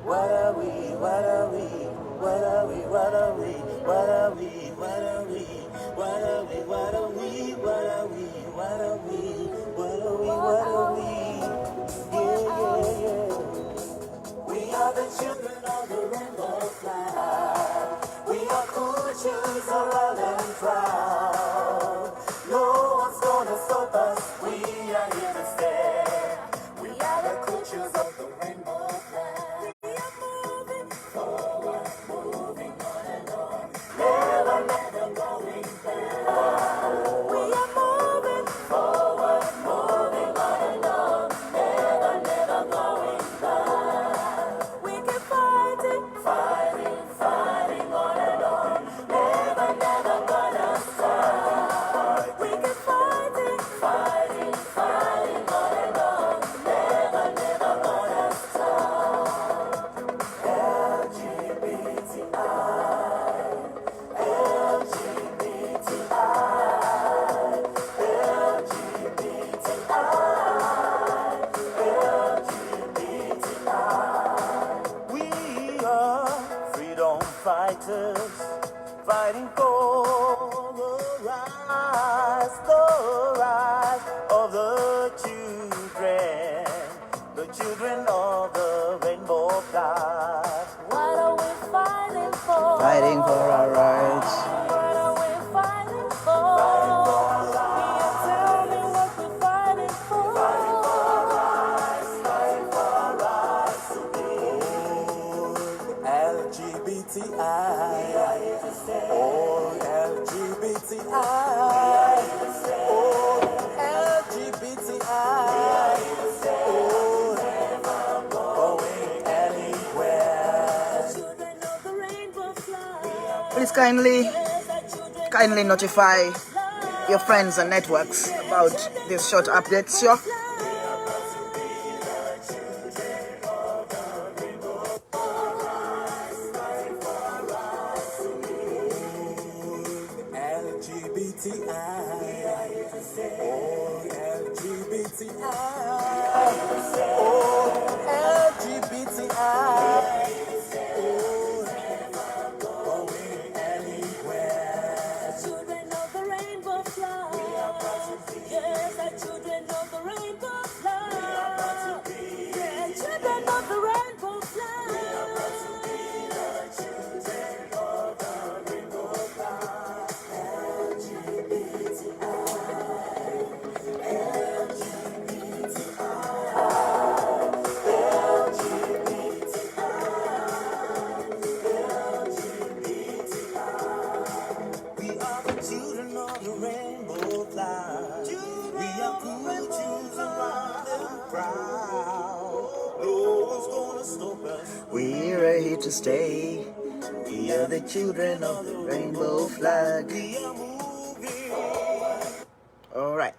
What are we? What are we? What are we? What are we? What are we? What are we? What are we? What are we? What are we? What are we? What are we? What are we? Yeah, yeah, yeah. We are the children of the rainbow flag. We are cool, choose a loud and proud. No one's gonna stop us. We are here to stay. We are the creatures of the rainbow flag. We are moving forward, moving on and on. Never, never going back. We are moving forward, moving on and on. Never, never going back. We keep fighting, fighting, fighting on and on. Never, never gonna stop. We keep fighting, fighting, fighting on and on. Never, never gonna stop. LGBTI, LGBTI, LGBTI. We are freedom fighters, fighting for the rise of the children of the rainbow flag. What are we fighting for? Fighting for our rights. What are we fighting for? Fighting for our rights. Tell me what we're fighting for. Fighting for our rights. Fighting for our rights to be LGBTI. We are here to stay. Oh, LGBTI. We are here to stay. Oh, LGBTI. We are here to stay. Oh, never going anywhere. Children of the rainbow flag. Please kindly notify your friends and networks about this short update show. Children of the rainbow flag. Yes, the children of the rainbow flag. Yeah, children of the rainbow flag. We are the children of the rainbow flag. We are cool, choose around and proud. No one's gonna stop us. We're here to stay. We are the children of the rainbow flag. We are moving. All right.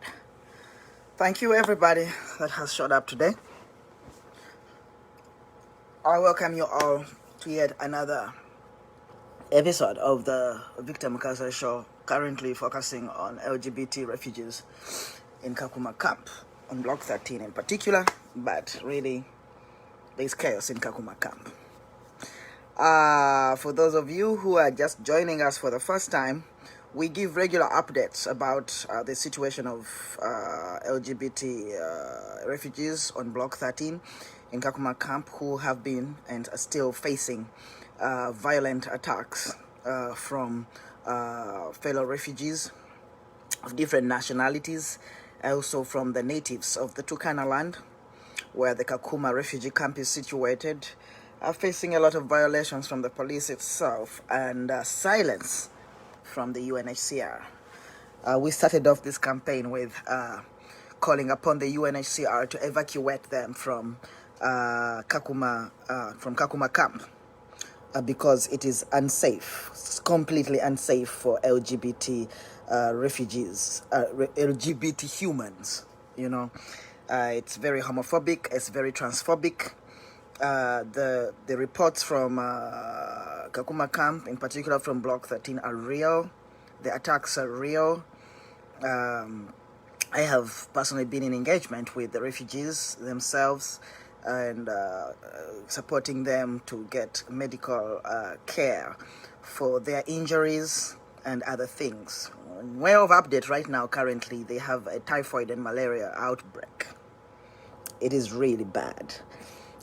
Thank you, everybody that has showed up today. I welcome you all to yet another episode of the Victor Mukasa Show, currently focusing on LGBT refugees in Kakuma Camp, on Block 13 in particular, but really there's chaos in Kakuma Camp. For those of you who are just joining us for the first time, we give regular updates about the situation of LGBT refugees on Block 13 in Kakuma Camp who have been and are still facing violent attacks from fellow refugees of different nationalities, also from the natives of the Turkana land, where the Kakuma Refugee Camp is situated, are facing a lot of violations from the police itself and silence from the UNHCR. We started off this campaign with calling upon the UNHCR to evacuate them from Kakuma Camp because it is unsafe. It's completely unsafe for LGBT refugees, LGBT humans. You know, it's very homophobic. It's very transphobic. The reports from Kakuma Camp, in particular from Block 13, are real. The attacks are real. I have personally been in engagement with the refugees themselves. and supporting them to get medical care for their injuries and other things. Way of update right now, currently, they have a typhoid and malaria outbreak. It is really bad,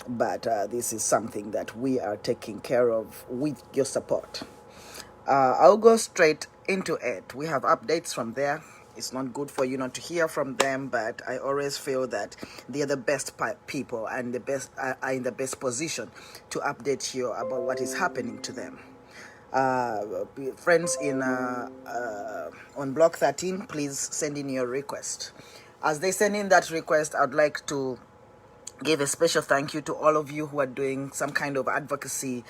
but this is something that we are taking care of with your support. I'll go straight into it. We have updates from there. It's not good for you not to hear from them, but I always feel that they are the best people and the best are in the best position to update you about what is happening to them. Friends in on block 13, please send in your request. As they send in that request, I'd like to give a special thank you to all of you who are doing some kind of advocacy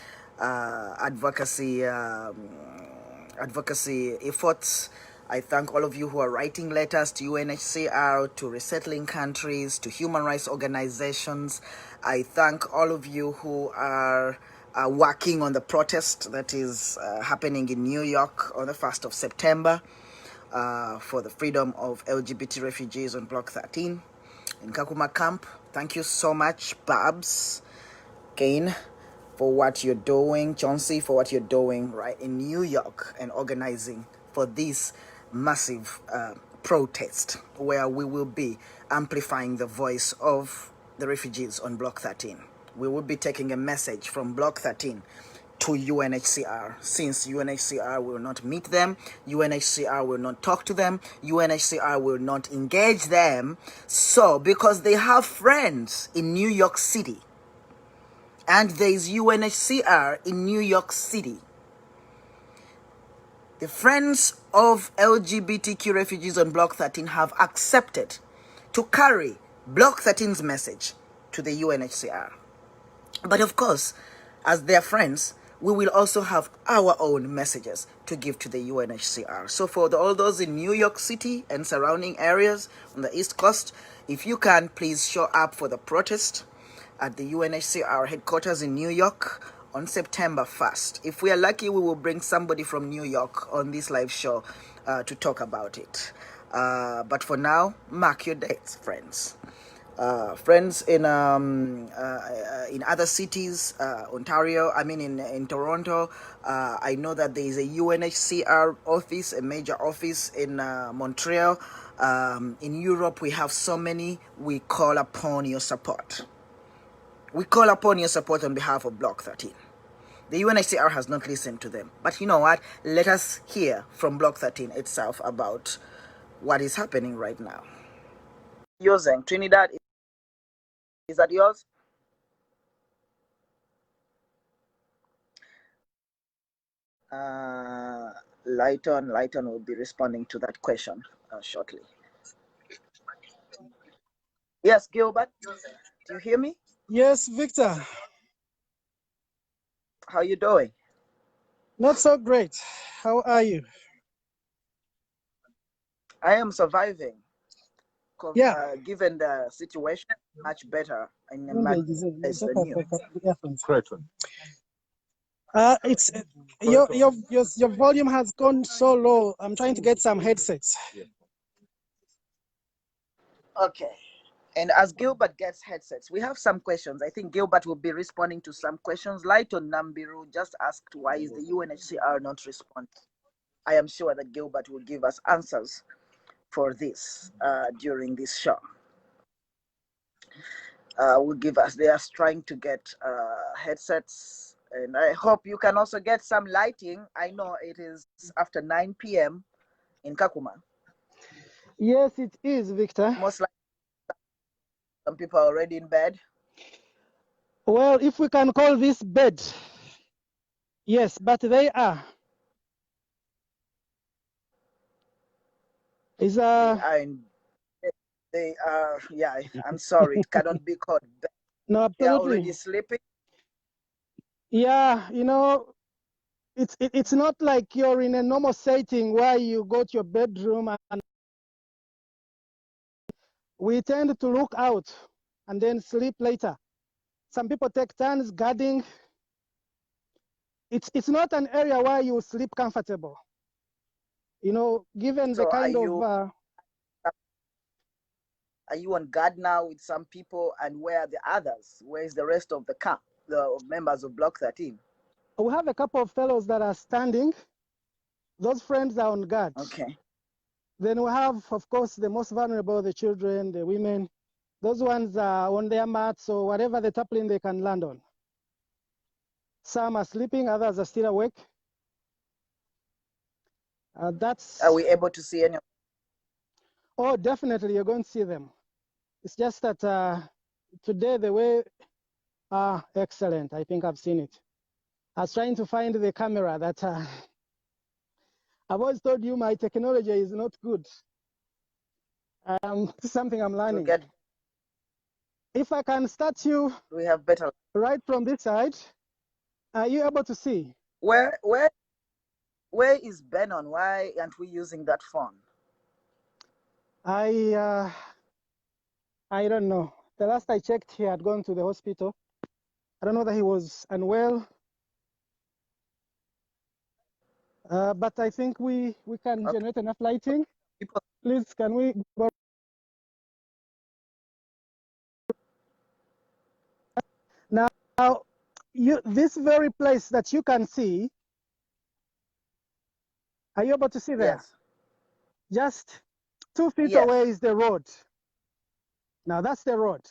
efforts. I thank all of you who are writing letters to UNHCR, to resettling countries, to human rights organizations. I thank all of you who are working on the protest that is happening in New York on the 1st of September for the freedom of LGBT refugees on Block 13 in Kakuma Camp. Thank you so much, Babs, Kane, for what you're doing, Chauncey, for what you're doing right in New York and organizing for this massive protest where we will be amplifying the voice of the refugees on Block 13. We will be taking a message from Block 13 to UNHCR, since UNHCR will not meet them, UNHCR will not talk to them, UNHCR will not engage them. So, because they have friends in New York City, and there is UNHCR in New York City, the friends of LGBTQ refugees on Block 13 have accepted to carry Block 13's message to the UNHCR. But of course, as their friends, we will also have our own messages to give to the UNHCR. So for all those in New York City and surrounding areas on the East Coast, if you can, please show up for the protest at the UNHCR headquarters in New York on September 1st. If we are lucky, we will bring somebody from New York on this live show to talk about it. But for now, mark your dates, friends. Friends in other cities, Ontario, in Toronto, I know that there is a UNHCR office, a major office in Montreal. In Europe, we have so many. We call upon your support. We call upon your support on behalf of Block 13. The UNHCR has not listened to them. But you know what? Let us hear from Block 13 itself about what is happening right now. Yours, Trinidad, is that yours? Lighton will be responding to that question shortly. Yes, Gilbert, do you hear me? Yes, Victor. How you doing? Not so great. How are you? I am surviving. Yeah. Given the situation, much better in a much place than you. It's your volume has gone so low. I'm trying to get some headsets. Okay. And as Gilbert gets headsets, we have some questions. I think Gilbert will be responding to some questions. Lighton Nambiru just asked, why is the UNHCR not responding? I am sure that Gilbert will give us answers for this during this show. Will give us, they are trying to get headsets, and I hope you can also get some lighting. I know it is after 9 p.m. in Kakuma. Yes, it is, Victor. Most likely some people are already in bed. Well, if we can call this bed, yes, but they are. They are in, yeah, I'm sorry, it cannot be called bed. No, absolutely. They are already sleeping. Yeah, it's not like you're in a normal setting where you go to your bedroom and we tend to look out and then sleep later. Some people take turns guarding. It's not an area where you sleep comfortable. Given So the kind of Are you on guard now with some people, and where are the others? Where is the rest of the camp, the members of Block 13? We have a couple of fellows that are standing. Those friends are on guard. Okay. Then we have, of course, the most vulnerable, the children, the women. Those ones are on their mats or whatever the tarpaulin they can land on. Some are sleeping, others are still awake. Are we able to see any? Oh, definitely, you're going to see them. It's just that today the way, excellent. I think I've seen it. I was trying to find the camera that I've always told you my technology is not good. This is something I'm learning. If I can start you, we have better right from this side. Are you able to see? Where is Benon? Why aren't we using that phone? I don't know. The last I checked, he had gone to the hospital. I don't know that he was unwell. But I think we can generate enough lighting. Please, can we go? Now, this very place that you can see, are you able to see there? Yes. Just 2 feet away is the road. Now that's the road.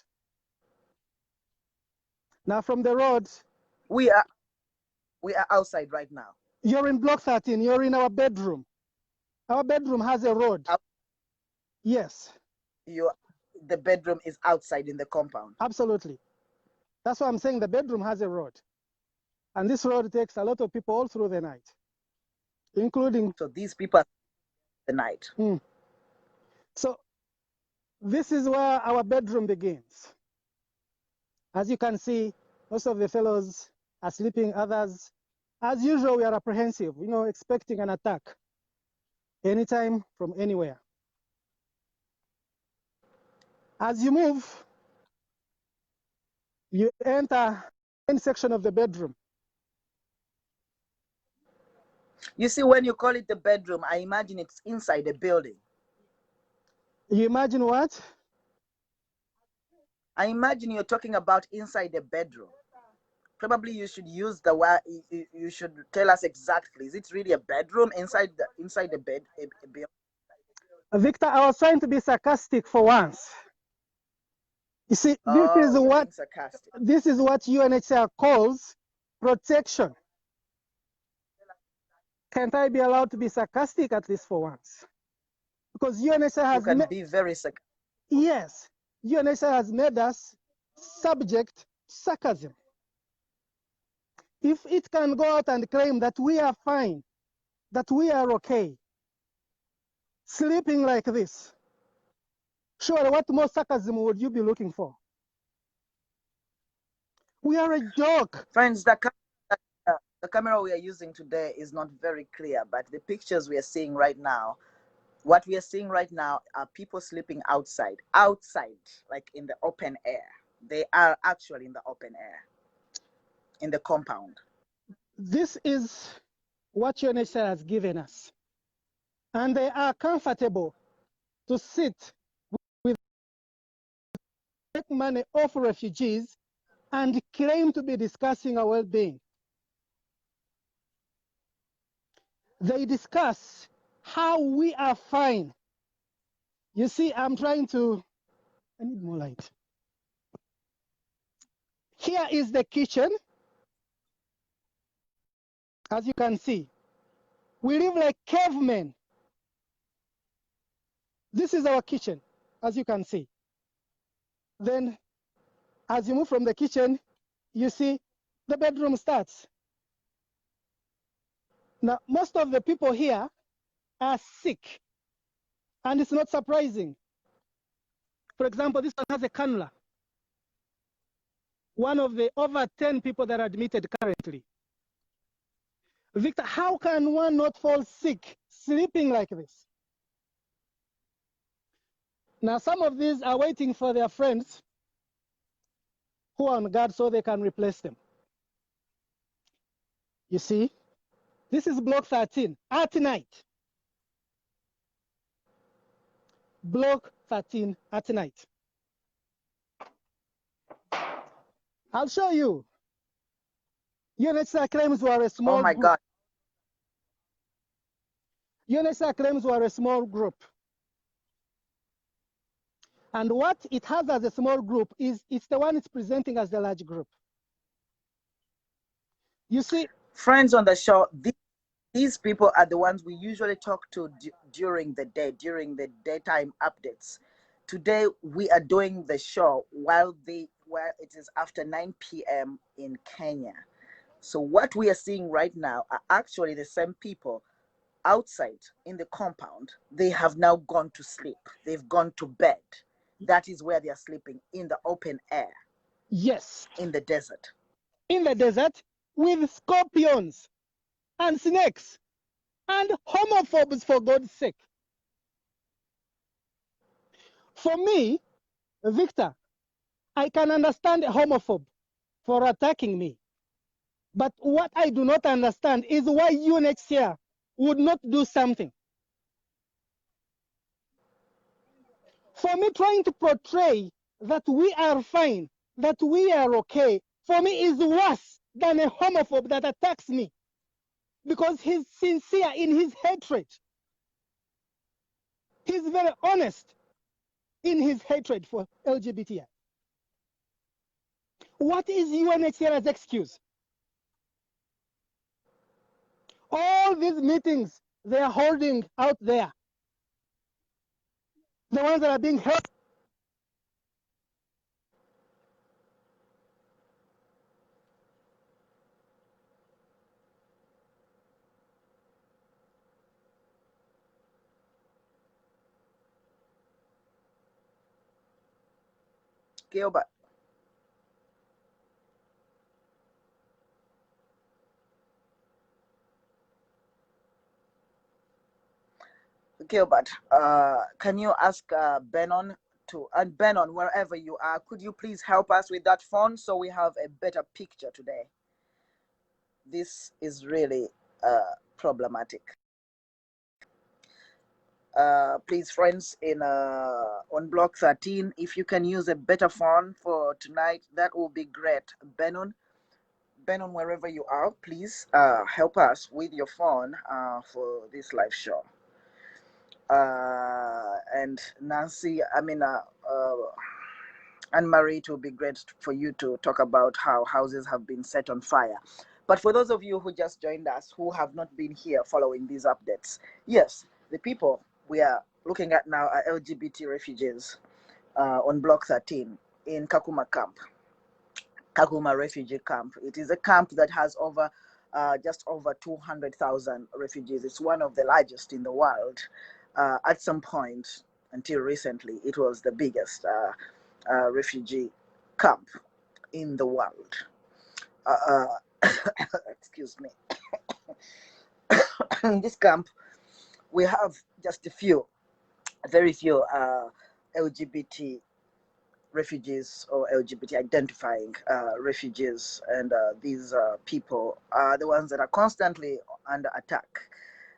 Now from the road, we are outside right now. You're in block 13. You're in our bedroom. Our bedroom has a road. Yes. The bedroom is outside in the compound. Absolutely. That's why I'm saying the bedroom has a road. And this road takes a lot of people all through the night, including... So these people are the night. So this is where our bedroom begins. As you can see, most of the fellows are sleeping, others, as usual, we are apprehensive, expecting an attack anytime from anywhere. As you move, you enter any section of the bedroom. You see, when you call it the bedroom, I imagine it's inside a building. You imagine what? I imagine you're talking about inside the bedroom. Probably you should use the word. You should tell us exactly. Is it really a bedroom inside the bed? Victor, I was trying to be sarcastic for once. You see, this is what UNHCR calls protection. Can't I be allowed to be sarcastic at least for once? Because UNHCR has... You can be very sarcastic. Yes, UNHCR has made us subject to sarcasm. If it can go out and claim that we are fine, that we are okay, sleeping like this, sure, what more sarcasm would you be looking for? We are a joke. Friends, the camera we are using today is not very clear, but the pictures we are seeing right now, what we are seeing right now are people sleeping outside, like in the open air. They are actually in the open air, in the compound. This is what UNHCR has given us. And they are comfortable to sit with take money off refugees and claim to be discussing our well-being. They discuss how we are fine. You see, I need more light. Here is the kitchen. As you can see, we live like cavemen. This is our kitchen, as you can see. Then, as you move from the kitchen, you see the bedroom starts. Now, most of the people here are sick, and it's not surprising. For example, this one has a cannula. One of the over 10 people that are admitted currently. Victor, how can one not fall sick sleeping like this? Now, some of these are waiting for their friends who are on guard so they can replace them. You see, this is block 13 at night. Block 13 at night. I'll show you. UNHCR claims we are a small Oh my group. God. UNHCR claims we are a small group. And what it has as a small group is it's the one it's presenting as the large group. You see, Friends on the show, these people are the ones we usually talk to during the day, during the daytime updates. Today we are doing the show while it is after 9 p.m. in Kenya. So what we are seeing right now are actually the same people outside in the compound. They have now gone to sleep. They've gone to bed. That is where they are sleeping, in the open air. yes, In the desert. in the desert with scorpions and snakes and homophobes, for God's sake. For me, Victor, I can understand a homophobe for attacking me. But what I do not understand is why UNHCR would not do something. For me, trying to portray that we are fine, that we are okay, for me is worse than a homophobe that attacks me because he's sincere in his hatred. He's very honest in his hatred for LGBTI. What is UNHCR's excuse? All these meetings they are holding out there, the ones that are being held. Gilbert. Gilbert, can you ask Benon to, and Benon, wherever you are, could you please help us with that phone so we have a better picture today? This is really problematic. Please, friends, on block 13, if you can use a better phone for tonight, that will be great. Benon, wherever you are, please help us with your phone for this live show. And Nancy, Anne-Marie, it will be great for you to talk about how houses have been set on fire. But for those of you who just joined us, who have not been here following these updates, yes, the people we are looking at now are LGBT refugees on Block 13 in Kakuma Camp, Kakuma Refugee Camp. It is a camp that has just over 200,000 refugees. It's one of the largest in the world. At some point, until recently, it was the biggest refugee camp in the world. Excuse me. In this camp, we have just very few LGBT refugees or LGBT identifying refugees, and these people are the ones that are constantly under attack.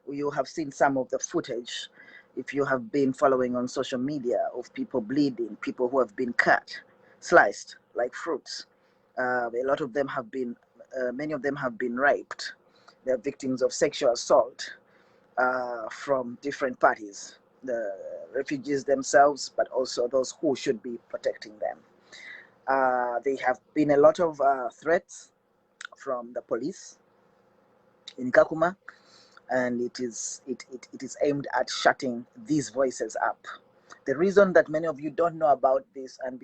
You have seen some of the footage, if you have been following on social media, of people bleeding, people who have been cut, sliced like fruits. A lot of them have been, many of them have been raped. They're victims of sexual assault from different parties, the refugees themselves, but also those who should be protecting them. There have been a lot of threats from the police in Kakuma, and it is aimed at shutting these voices up. The reason that many of you don't know about this, and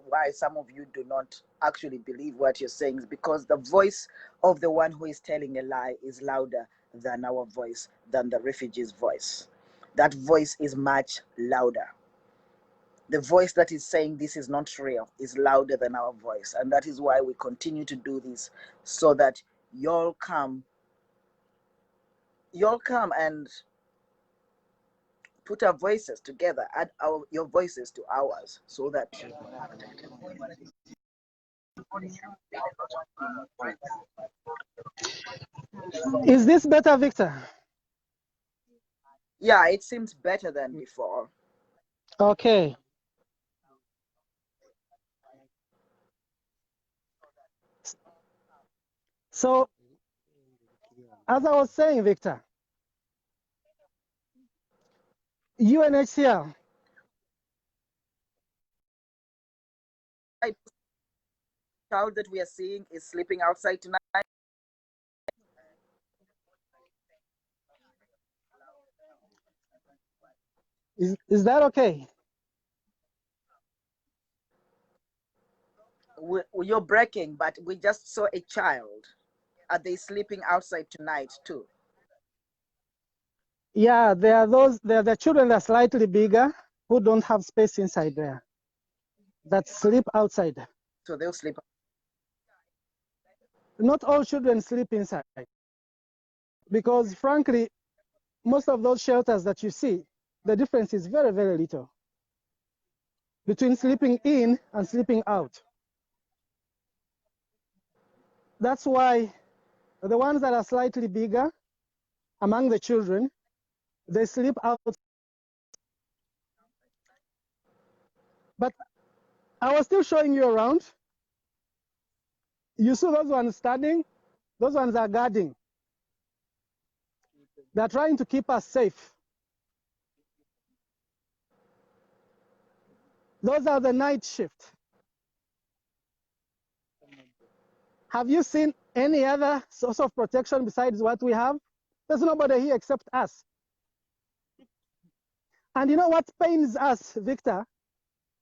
why some of you do not actually believe what you're saying, is because the voice of the one who is telling a lie is louder than our voice, than the refugee's voice. That voice is much louder. The voice that is saying this is not real is louder than our voice, and that is why we continue to do this, so that you'll come and put our voices together, add your voices to ours, so that Is this better, Victor? yeah, it seems better than before. Okay. So, as I was saying, Victor, UNHCR, Child that we are seeing is sleeping outside tonight. is that okay? You're breaking, but we just saw a child. Are they sleeping outside tonight too? Yeah, there are the children that are slightly bigger who don't have space inside there that sleep outside. So they'll sleep. Not all children sleep inside because, frankly, most of those shelters that you see, the difference is very, very little between sleeping in and sleeping out. That's why the ones that are slightly bigger among the children, they sleep out. But I was still showing you around. You see those ones standing, those ones are guarding. They're trying to keep us safe. Those are the night shift. Have you seen any other source of protection besides what we have? There's nobody here except us. And you know what pains us, Victor,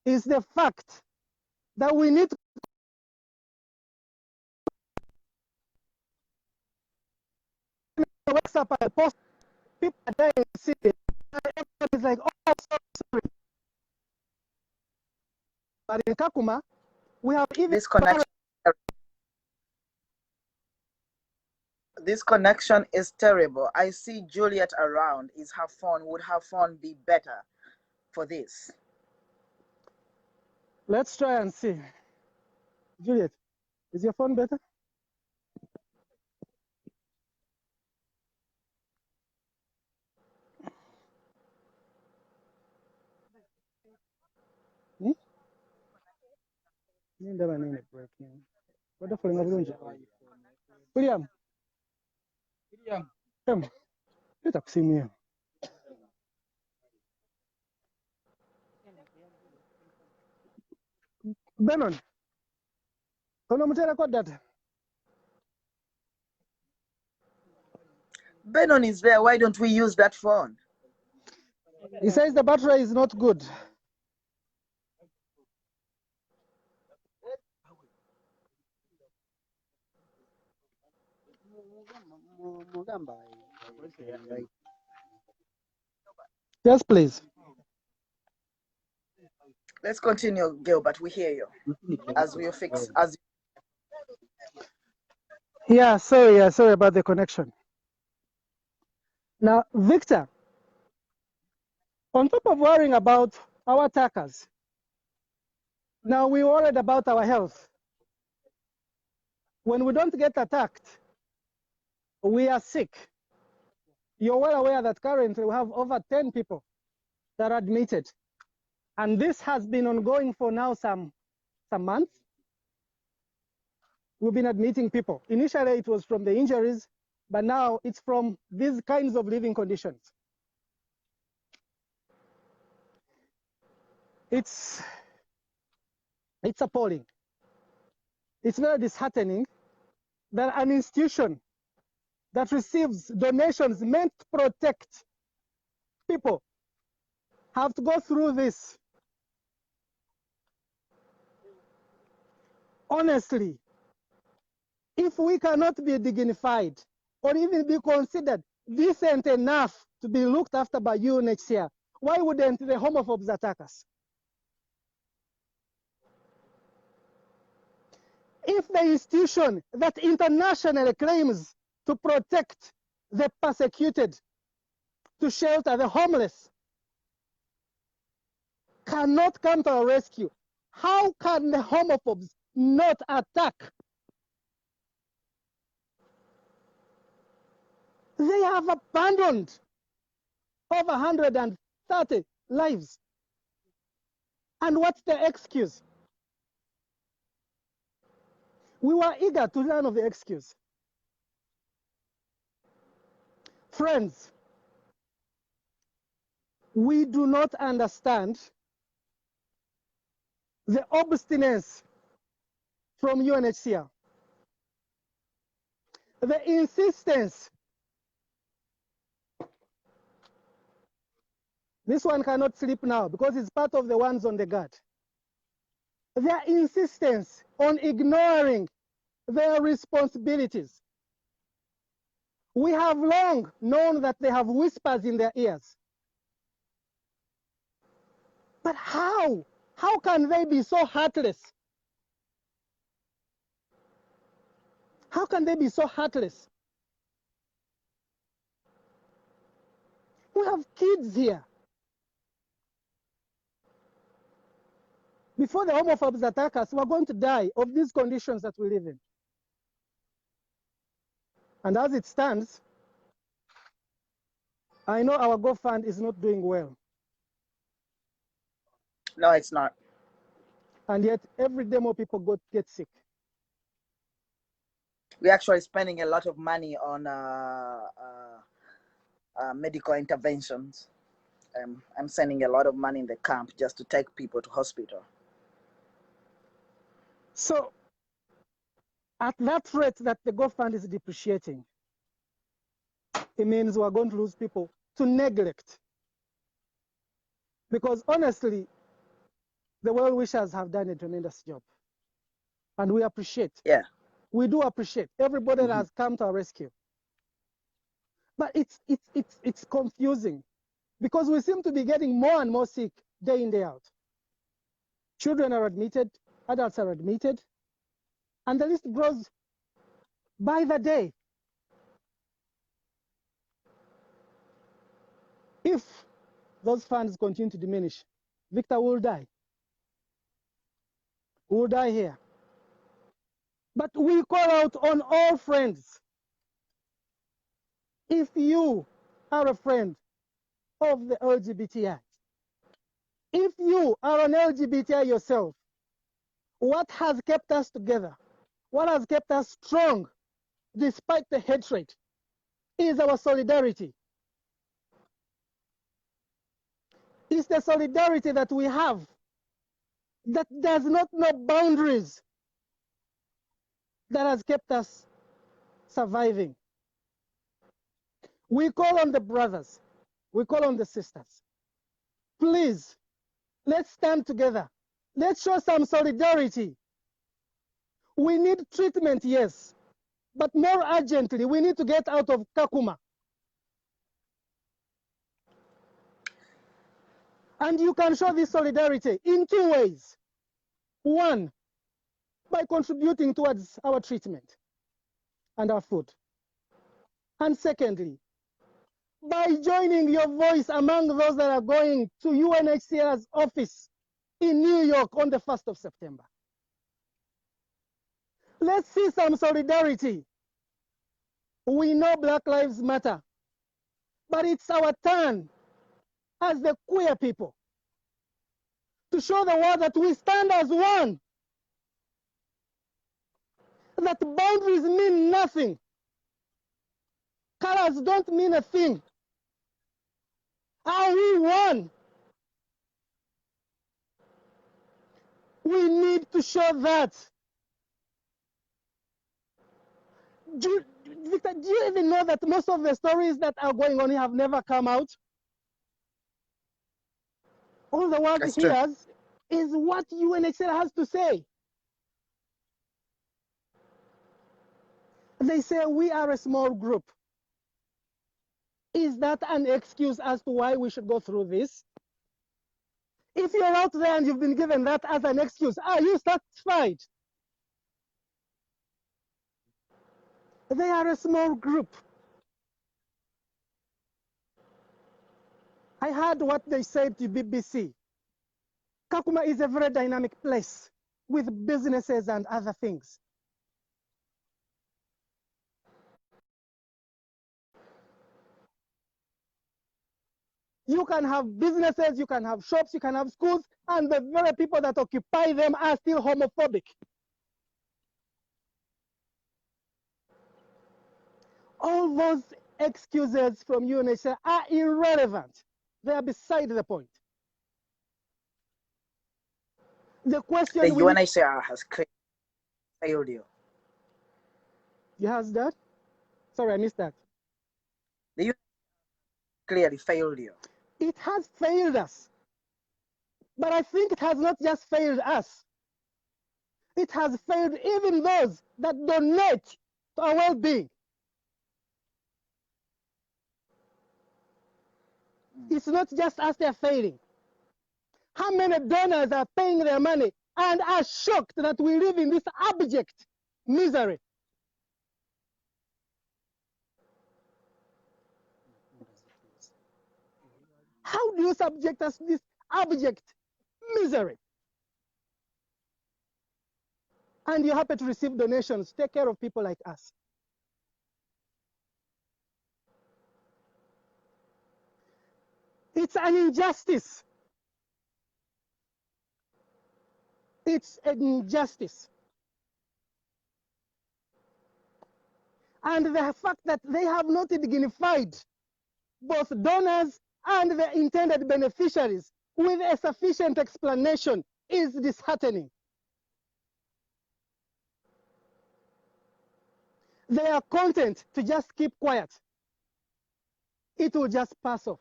is the fact that we need to wake up and post people are there in the city. Everybody's like, oh, sorry. But in Kakuma, we have even This connection is terrible. I see Juliet around. Is her phone? Would her phone be better for this? Let's try and see. Juliet, is your phone better? Hmm? William. William. Itakusimia. Benon. Benon is there. Why don't we use that phone? He says the battery is not good. Yes, please. Let's continue, Gilbert. We hear you as we fix as. Yeah, sorry about the connection. Now, Victor, on top of worrying about our attackers, now we're worried about our health. When we don't get attacked, we are sick. You're well aware that currently we have over 10 people that are admitted. And this has been ongoing for now some months. We've been admitting people. Initially, it was from the injuries, but now it's from these kinds of living conditions. It's appalling. It's very disheartening that an institution that receives donations meant to protect people have to go through this. Honestly, if we cannot be dignified or even be considered decent enough to be looked after by UNHCR, why wouldn't the homophobes attack us? If the institution that internationally claims to protect the persecuted, to shelter the homeless, cannot come to our rescue, how can the homophobes not attack? They have abandoned over 130 lives. And what's the excuse? We were eager to learn of the excuse. Friends, we do not understand the obstinance from UNHCR, the insistence. This one cannot sleep now because it's part of the ones on the guard. Their insistence on ignoring their responsibilities. We have long known that they have whispers in their ears. But how? How can they be so heartless? How can they be so heartless? We have kids here. Before the homophobes attack us, we're going to die of these conditions that we live in. And as it stands, I know our GoFund is not doing well. No, it's not. And yet, every day more people get sick. We're actually spending a lot of money on medical interventions. I'm sending a lot of money in the camp just to take people to hospital. So, at that rate that the GoFund is depreciating, it means we're going to lose people to neglect. Because honestly, the well-wishers have done a tremendous job. And we appreciate. Yeah. We do appreciate everybody that has come to our rescue. But it's confusing because we seem to be getting more and more sick day in, day out. Children are admitted, adults are admitted, and the list grows by the day. If those funds continue to diminish, Victor will die. We will die here. But we call out on all friends. If you are a friend of the LGBTI, if you are an LGBTI yourself, what has kept us together, what has kept us strong despite the hatred, is our solidarity. It's the solidarity that we have that does not know boundaries that has kept us surviving. We call on the brothers, we call on the sisters. Please, let's stand together. Let's show some solidarity. We need treatment, yes, but more urgently, we need to get out of Kakuma. And you can show this solidarity in two ways. One, by contributing towards our treatment and our food. And secondly, by joining your voice among those that are going to UNHCR's office in New York on the 1st of September. Let's see some solidarity. We know Black Lives Matter, but it's our turn as the queer people to show the world that we stand as one, that boundaries mean nothing, colors don't mean a thing. Are we one? We need to show that. Victor, do you even know that most of the stories that are going on here have never come out? All the world hears is what UNHCR has to say. They say we are a small group. Is that an excuse as to why we should go through this? If you're out there and you've been given that as an excuse, are you satisfied? They are a small group. I heard what they said to BBC. Kakuma is a very dynamic place with businesses and other things. You can have businesses, you can have shops, you can have schools, and the very people that occupy them are still homophobic. All those excuses from UNHCR are irrelevant. They are beside the point. The question the UNHCR has failed you. You has that? Sorry, I missed that. The UN clearly failed you. It has failed us. But I think it has not just failed us. It has failed even those that donate to our well-being. It's not just us they're failing. How many donors are paying their money and are shocked that we live in this abject misery? How do you subject us to this abject misery? And you're happy to receive donations, take care of people like us. It's an injustice. It's an injustice. And the fact that they have not dignified both donors and the intended beneficiaries with a sufficient explanation is disheartening. They are content to just keep quiet. It will just pass off.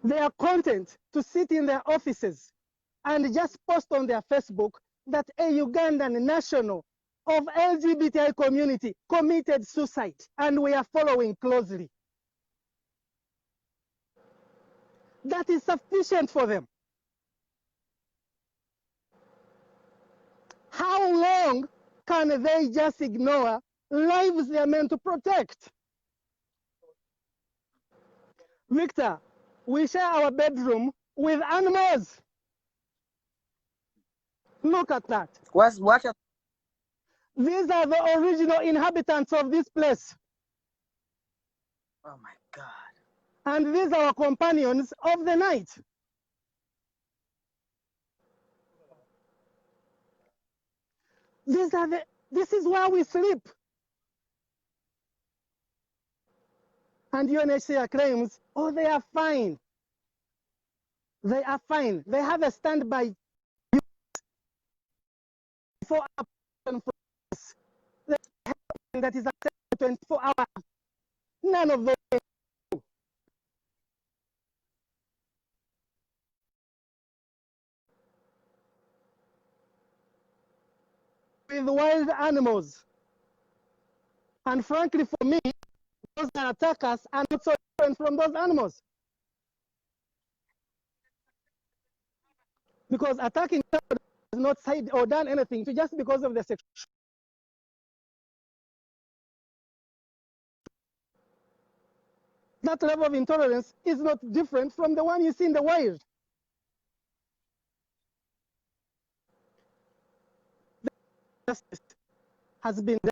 They are content to sit in their offices and just post on their Facebook that a Ugandan national of LGBTI community committed suicide, and we are following closely. That is sufficient for them. How long can they just ignore lives they are meant to protect? Victor, we share our bedroom with animals. Look at that. What These are the original inhabitants of this place. Oh my God. And these are our companions of the night. This is where we sleep. And UNHCR claims, oh, they are fine. They are fine. They have a standby for that is 24 hours. None of them. With wild animals. And frankly, for me, those that attack us are not so different from those animals. Because attacking has not said or done anything to just because of the sexual. That level of intolerance is not different from the one you see in the wild. Justice has been done.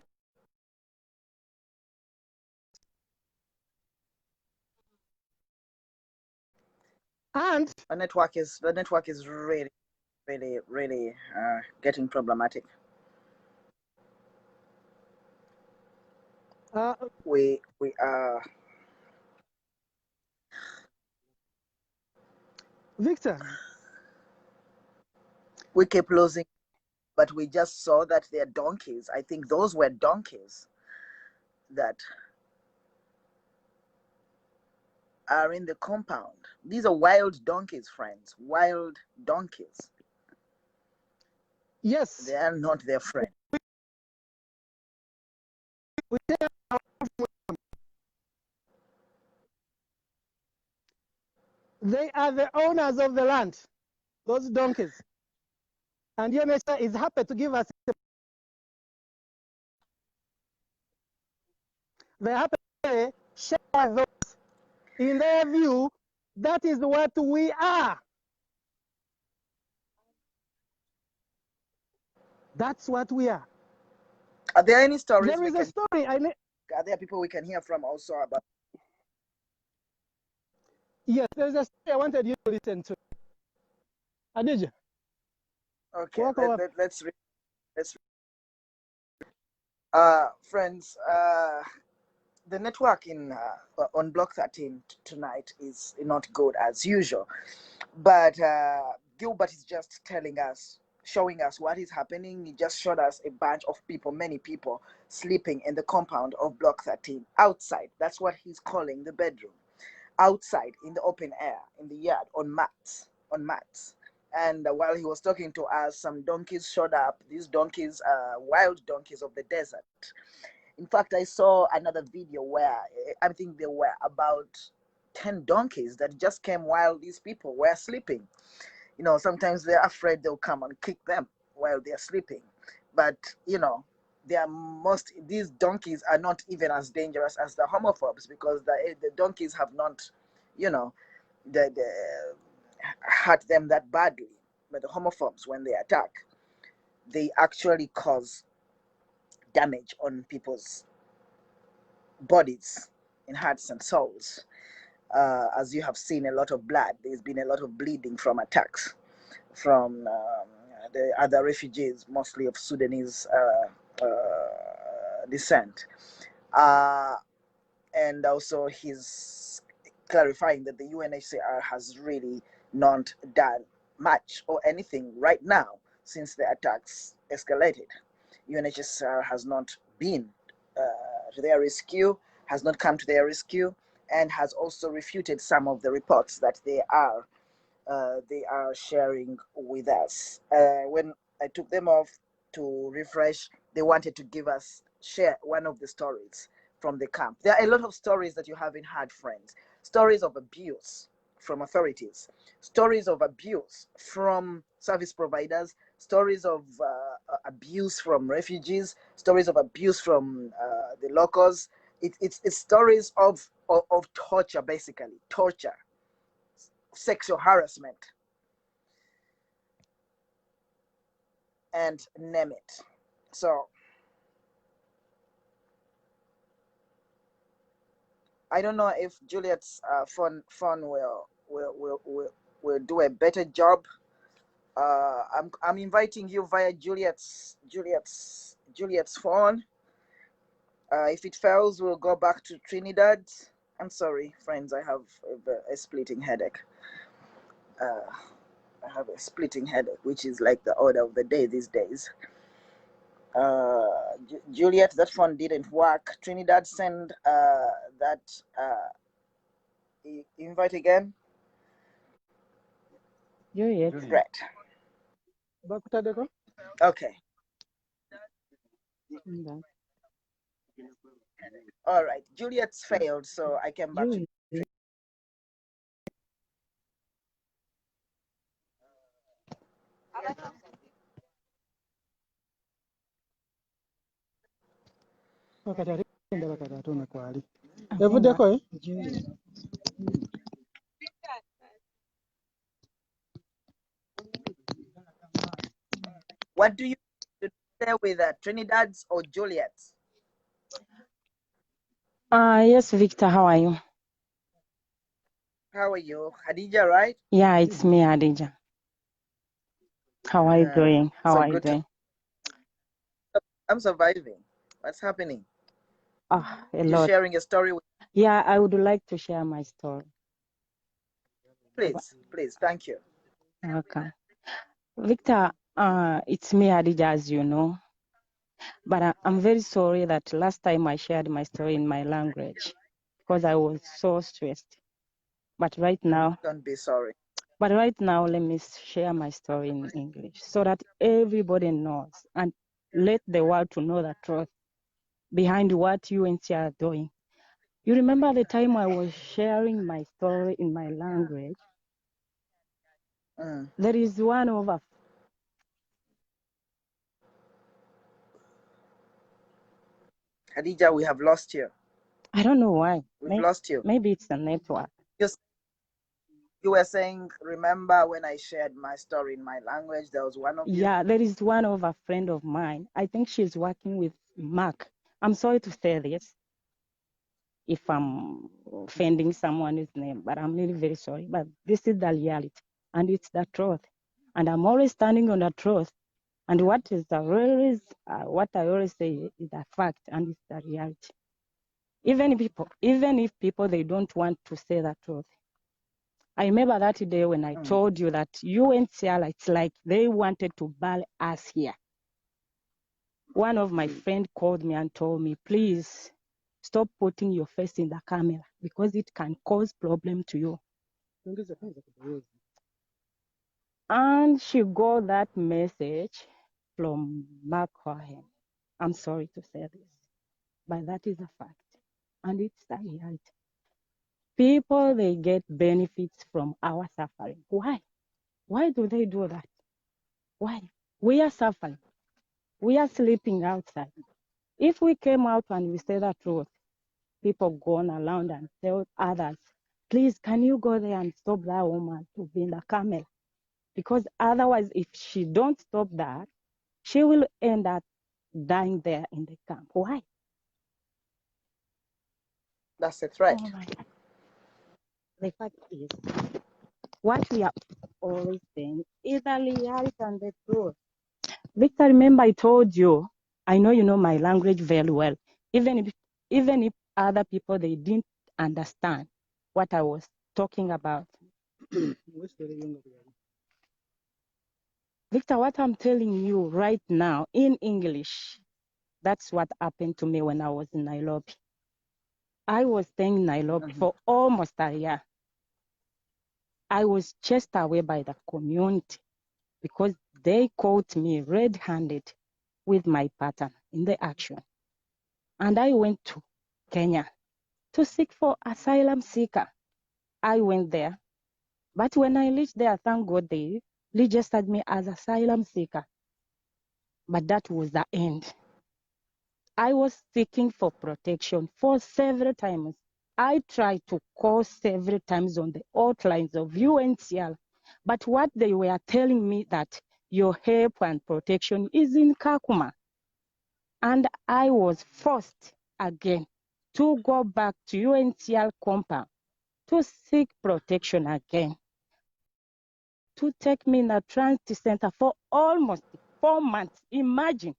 And the network is really getting problematic. We are Victor. We keep losing, but we just saw that they're donkeys. I think those were donkeys that are in the compound. These are wild donkeys, friends. Wild donkeys. Yes. They are not their friend. They are the owners of the land, those donkeys. And UNHCR is happy to give us. They're happy to share those. In their view, that is what we are. That's what we are. Are there any stories? There is a story. Are there people we can hear from also about? Yes, there's a story I wanted you to listen to. Adija. Okay, let's friends. The network in on Block 13 tonight is not good as usual, but Gilbert is just telling us, showing us what is happening. He just showed us a bunch of people, many people sleeping in the compound of Block 13 outside. That's what he's calling the bedroom, outside in the open air, in the yard, on mats, And while he was talking to us, some donkeys showed up. These donkeys are wild donkeys of the desert. In fact, I saw another video where I think there were about 10 donkeys that just came while these people were sleeping. You know, sometimes they're afraid they'll come and kick them while they're sleeping. But, you know, these donkeys are not even as dangerous as the homophobes, because the donkeys have not, you know, the hurt them that badly. But the homophobes, when they attack, they actually cause damage on people's bodies, in hearts and souls. As you have seen, a lot of blood. There's been a lot of bleeding from attacks from the other refugees, mostly of Sudanese descent. And also, he's clarifying that the UNHCR has really not done much or anything right now since the attacks escalated. UNHCR has not been to their rescue, has not come to their rescue, and has also refuted some of the reports that they are sharing with us. When I took them off to refresh, they wanted to share one of the stories from the camp. There are a lot of stories that you haven't heard, friends. Stories of abuse from authorities, stories of abuse from service providers, stories of abuse from refugees, stories of abuse from the locals. It's stories of torture, basically, torture, sexual harassment, and name it. So I don't know if Juliet's phone will do a better job. I'm inviting you via Juliet's phone. If it fails, we'll go back to Trinidad. I'm sorry, friends. I have a splitting headache. I have a splitting headache, which is like the order of the day these days. Juliet, that phone didn't work. Trinidad, send that invite again. Juliet. Great. Okay. All right. Juliet's failed, so I came back to. What do you say with Trinidad's or Juliet's? Yes, Victor, how are you? How are you? Khadija, right? Yeah, it's me, Adija. How are you doing? How are you doing? I'm surviving. What's happening? A You're lot. sharing a story with. Yeah, I would like to share my story. Please, thank you. Okay. Victor, it's me, Adija, as you know. But I'm very sorry that last time I shared my story in my language because I was so stressed. But right now, don't be sorry. But right now, let me share my story in English so that everybody knows and let the world to know the truth behind what UNC are doing. You remember the time I was sharing my story in my language? There is one over. Khadija, we have lost you. I don't know why. We've lost you. Maybe it's the network. You were saying, remember when I shared my story in my language, there was one of you? Yeah, there is one of a friend of mine. I think she's working with Mark. I'm sorry to say this. if I'm offending someone's name, but I'm really very sorry. But this is the reality, and it's the truth. And I'm always standing on the truth. And what I always say is the fact, and it's the reality. Even if people they don't want to say the truth. I remember that day when I told you that UNCL, it's like they wanted to bury us here. One of my friends called me and told me, please stop putting your face in the camera because it can cause problem to you. And she got that message from Mark Cohen. I'm sorry to say this, but that is a fact. And it's the reality. People, they get benefits from our suffering. Why? Why do they do that? Why? We are suffering. We are sleeping outside. If we came out and we say the truth, people go on around and tell others, please, can you go there and stop that woman to be in the camera? Because otherwise, if she don't stop that, she will end up dying there in the camp. Why? That's a threat. Oh my. The fact is, what we are always saying is the reality and the truth. Victor, remember I told you, I know you know my language very well. Even if other people, they didn't understand what I was talking about. Victor, what I'm telling you right now in English, that's what happened to me when I was in Nairobi. I was staying in Nairobi for almost a year. I was chased away by the community because they caught me red-handed with my partner in the action. And I went to Kenya to seek for asylum seeker. I went there, but when I reached there, thank God they registered me as asylum seeker. But that was the end. I was seeking for protection for several times. I tried to call several times on the outlines of UNCL, but what they were telling me that your help and protection is in Kakuma. And I was forced again to go back to UNCL compound to seek protection again, to take me in a transit center for almost 4 months. Imagine,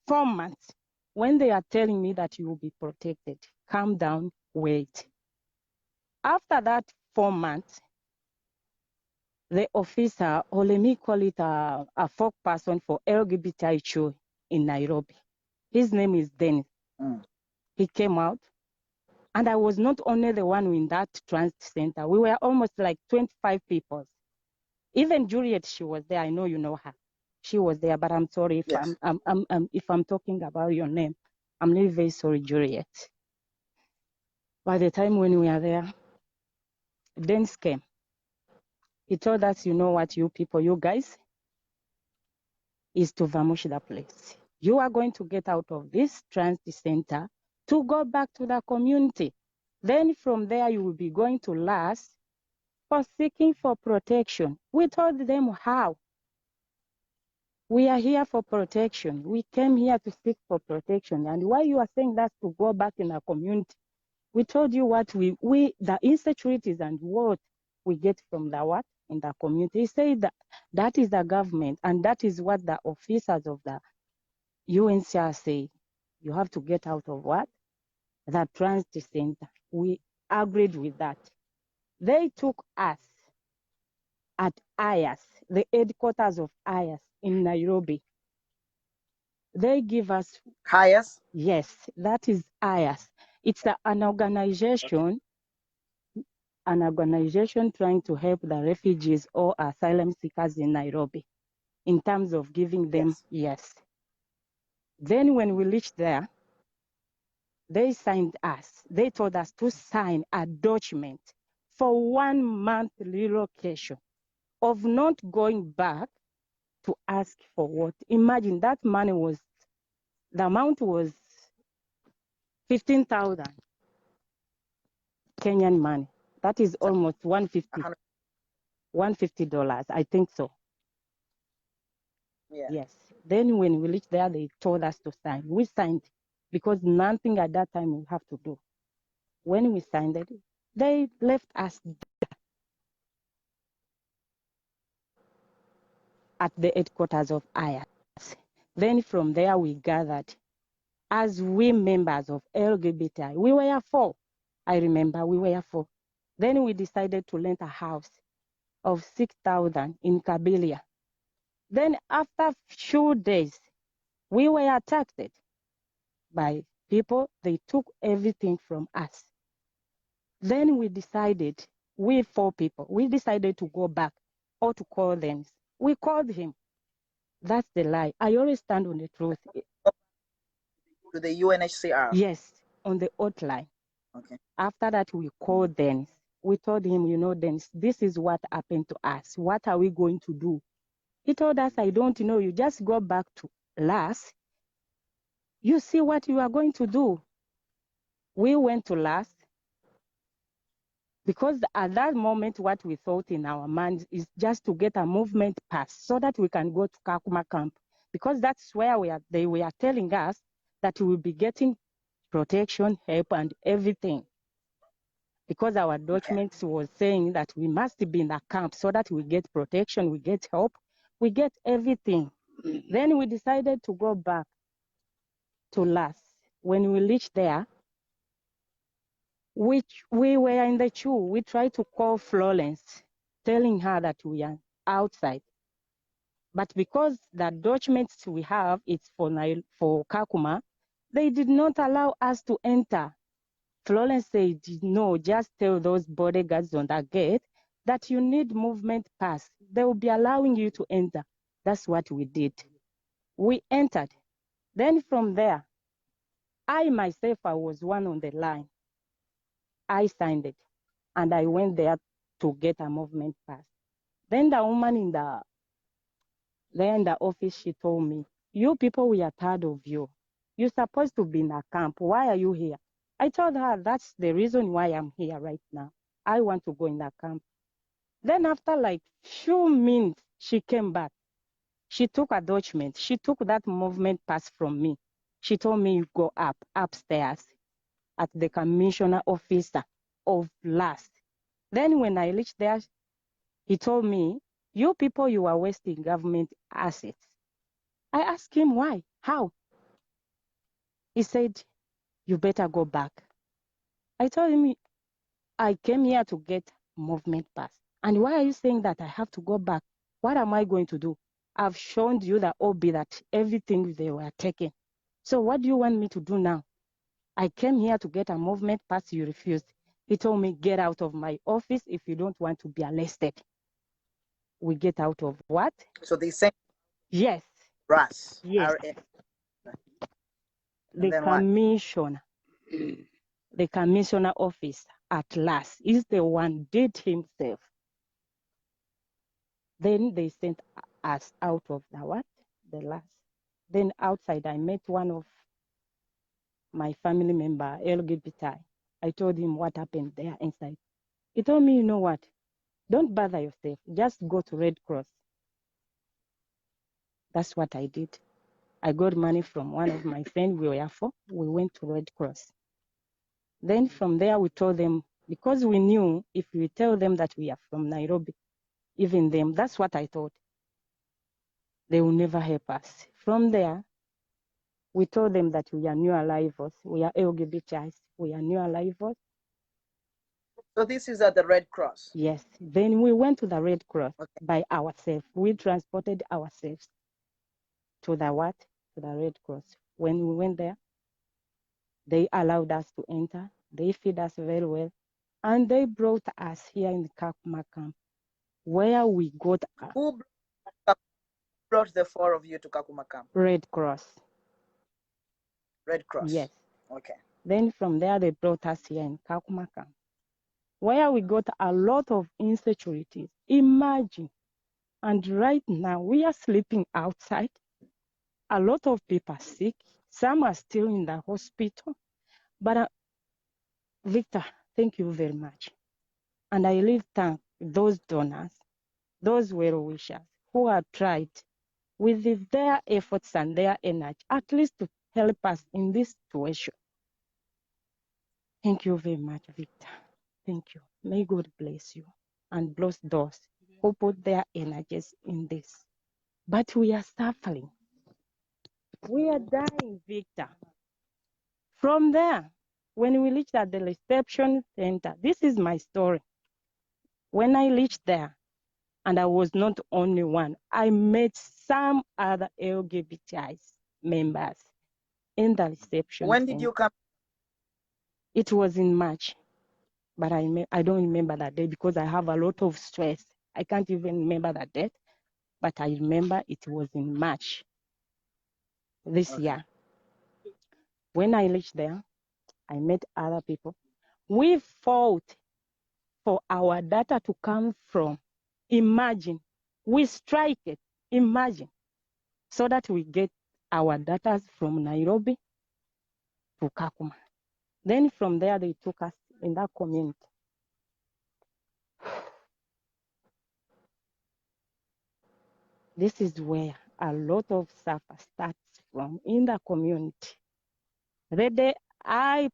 4 months, when they are telling me that you will be protected. Calm down, wait. After that 4 months, the officer, or let me call it a folk person for LGBTQ in Nairobi, his name is Dennis. He came out, and I was not only the one in that transit center. We were almost like 25 people. Even Juliet, she was there. I know you know her. She was there, but I'm sorry if if I'm talking about your name. I'm really very sorry, Juliet. By the time when we are there, Dennis came. He told us, you know what, you people, you guys, is to vanish the place. You are going to get out of this transit center to go back to the community. Then from there, you will be going to last for seeking for protection. We told them how. We are here for protection. We came here to seek for protection. And why you are saying that to go back in our community? We told you what the insecurities and what we get from the what in the community. He said that that is the government, and that is what the officers of the UNCR say. You have to get out of what? The transit center. We agreed with that. They took us at IAS, the headquarters of IAS in Nairobi. They give us Highest? yes, that is IAS. It's an organization trying to help the refugees or asylum seekers in Nairobi in terms of giving them yes. Then when we reached there, they signed us. They told us to sign a document for 1 month relocation of not going back to ask for what. Imagine that money was, the amount was 15,000 Kenyan money. That is almost $150, I think so. Yeah. Yes. Then when we reached there, they told us to sign. We signed because nothing at that time we have to do. When we signed it, they left us at the headquarters of IAS. Then from there, we gathered as we members of LGBTI. We were four. I remember we were four. Then we decided to rent a house of 6,000 in Kabylia. Then after few days, we were attacked by people. They took everything from us. Then we decided, we four people, we decided to go back or to call them. We called him. That's the lie. I always stand on the truth. To the UNHCR? Yes, on the hotline. Okay. After that, we called Dennis. We told him, you know, Dennis, this is what happened to us. What are we going to do? He told us, I don't know. You just go back to LAS. You see what you are going to do. We went to LAS because at that moment, what we thought in our minds is just to get a movement pass so that we can go to Kakuma camp, because that's where they were telling us that we will be getting protection, help, and everything. Because our documents was saying that we must be in a camp so that we get protection, we get help, we get everything. Then we decided to go back to LAS. When we reached there, which we were in the queue, we tried to call Florence, telling her that we are outside. But because the documents we have, it's for Kakuma, they did not allow us to enter. Florence said, no, just tell those bodyguards on the gate that you need movement pass. They will be allowing you to enter. That's what we did. We entered. Then from there, I myself, I was one on the line. I signed it, and I went there to get a movement pass. Then the woman in the office, she told me, you people, we are tired of you. You're supposed to be in a camp. Why are you here? I told her that's the reason why I'm here right now. I want to go in a camp. Then after like few minutes, she came back. She took a document. She took that movement pass from me. She told me, you go upstairs at the commissioner officer of LAS. Then when I reached there, he told me, you people, you are wasting government assets. I asked him why, how? He said, you better go back. I told him, I came here to get movement pass. And why are you saying that I have to go back? What am I going to do? I've shown you the OB that everything they were taking. So what do you want me to do now? I came here to get a movement pass, you refused. He told me, get out of my office if you don't want to be arrested. We get out of what? So they sent Yes. RAS. Yes. The commissioner. The commissioner office at last is the one did himself. Then they sent us out of the what? The LAS. Then outside, I met one of my family member, LGBTI. I told him what happened there inside. He told me, you know what? Don't bother yourself. Just go to Red Cross. That's what I did. I got money from one of my friends we were for. We went to Red Cross. Then from there, we told them, because we knew if we tell them that we are from Nairobi, even them, that's what I thought. They will never help us. From there, we told them that we are new arrivals. We are LGBTIs. We are new arrivals. So this is at the Red Cross? Yes. Then we went to the Red Cross by ourselves. We transported ourselves to the what? To the Red Cross. When we went there, they allowed us to enter. They feed us very well. And they brought us here in the Kakuma camp, where we got... Who brought the four of you to Kakuma camp? Red Cross. Red Cross? Yes. Okay. Then from there, they brought us here in Kakuma camp, where we got a lot of insecurities. Imagine. And right now, we are sleeping outside. A lot of people are sick. Some are still in the hospital. But Victor, thank you very much. And I really thank those donors, those well-wishers who have tried with their efforts and their energy, at least to help us in this situation. Thank you very much, Victor. Thank you. May God bless you and bless those who put their energies in this. But we are suffering. We are dying, Victor. From there, when we reached at the reception center, this is my story. When I reached there, and I was not only one, I met some other LGBTI members in the reception When did center. you come? It was in March, but I don't remember that day because I have a lot of stress. I can't even remember that date, but I remember it was in March this year. When I reached there, I met other people. We fought for our data to come from. Imagine, we strike it, imagine, so that we get our data from Nairobi to Kakuma. Then from there, they took us in that community. This is where a lot of suffer starts from, in the community. The day I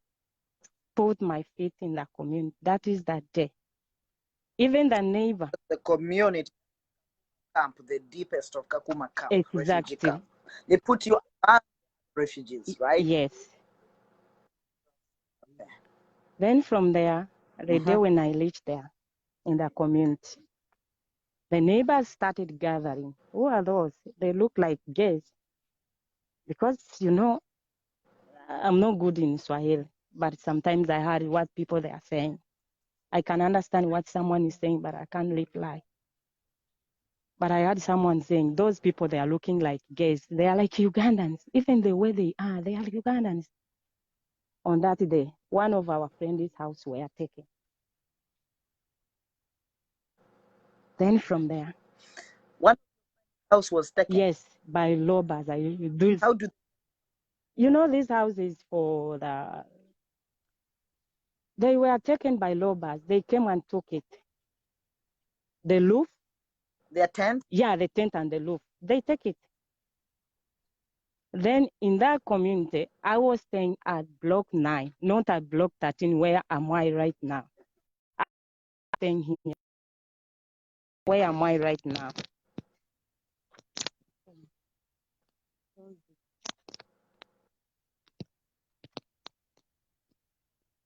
put my feet in the community, that is that day. Even the neighbor. The community camp, the deepest of Kakuma camp, refugee Exactly. camp. They put you among refugees, right? Yes. Okay. Then from there, the day when I reached there in the community, the neighbors started gathering. Who are those? They look like gays. Because, you know, I'm not good in Swahili, but sometimes I heard what people they are saying. I can understand what someone is saying, but I can't reply. But I heard someone saying, those people, they are looking like gays. They are like Ugandans. Even the way they are Ugandans. On that day, one of our friends' house were taken. Then from there. One house was taken? Yes, by robbers. How do? You know, this house is for the... They were taken by robbers. They came and took it. The roof. Their tent? Yeah, the tent and the roof. They take it. Then in that community, I was staying at block 9, not at block 13, where am I right now. I'm staying here. Where am I right now?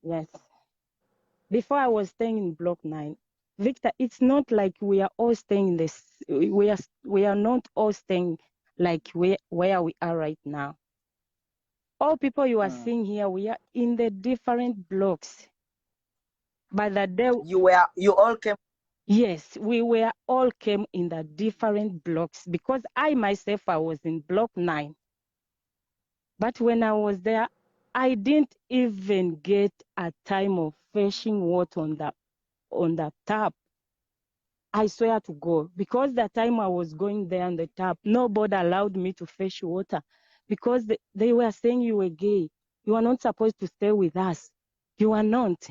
Yes. Before I was staying in block 9. Victor, it's not like we are all staying in this. We are not all staying like where we are right now. All people you are seeing here, we are in the different blocks. By the day you all came? Yes, we were all came in the different blocks because I myself, I was in block 9. But when I was there, I didn't even get a time of fetching water on the tap. I swear to God, because the time I was going there on the tap, nobody allowed me to fetch water because they were saying you were gay. You are not supposed to stay with us. You are not.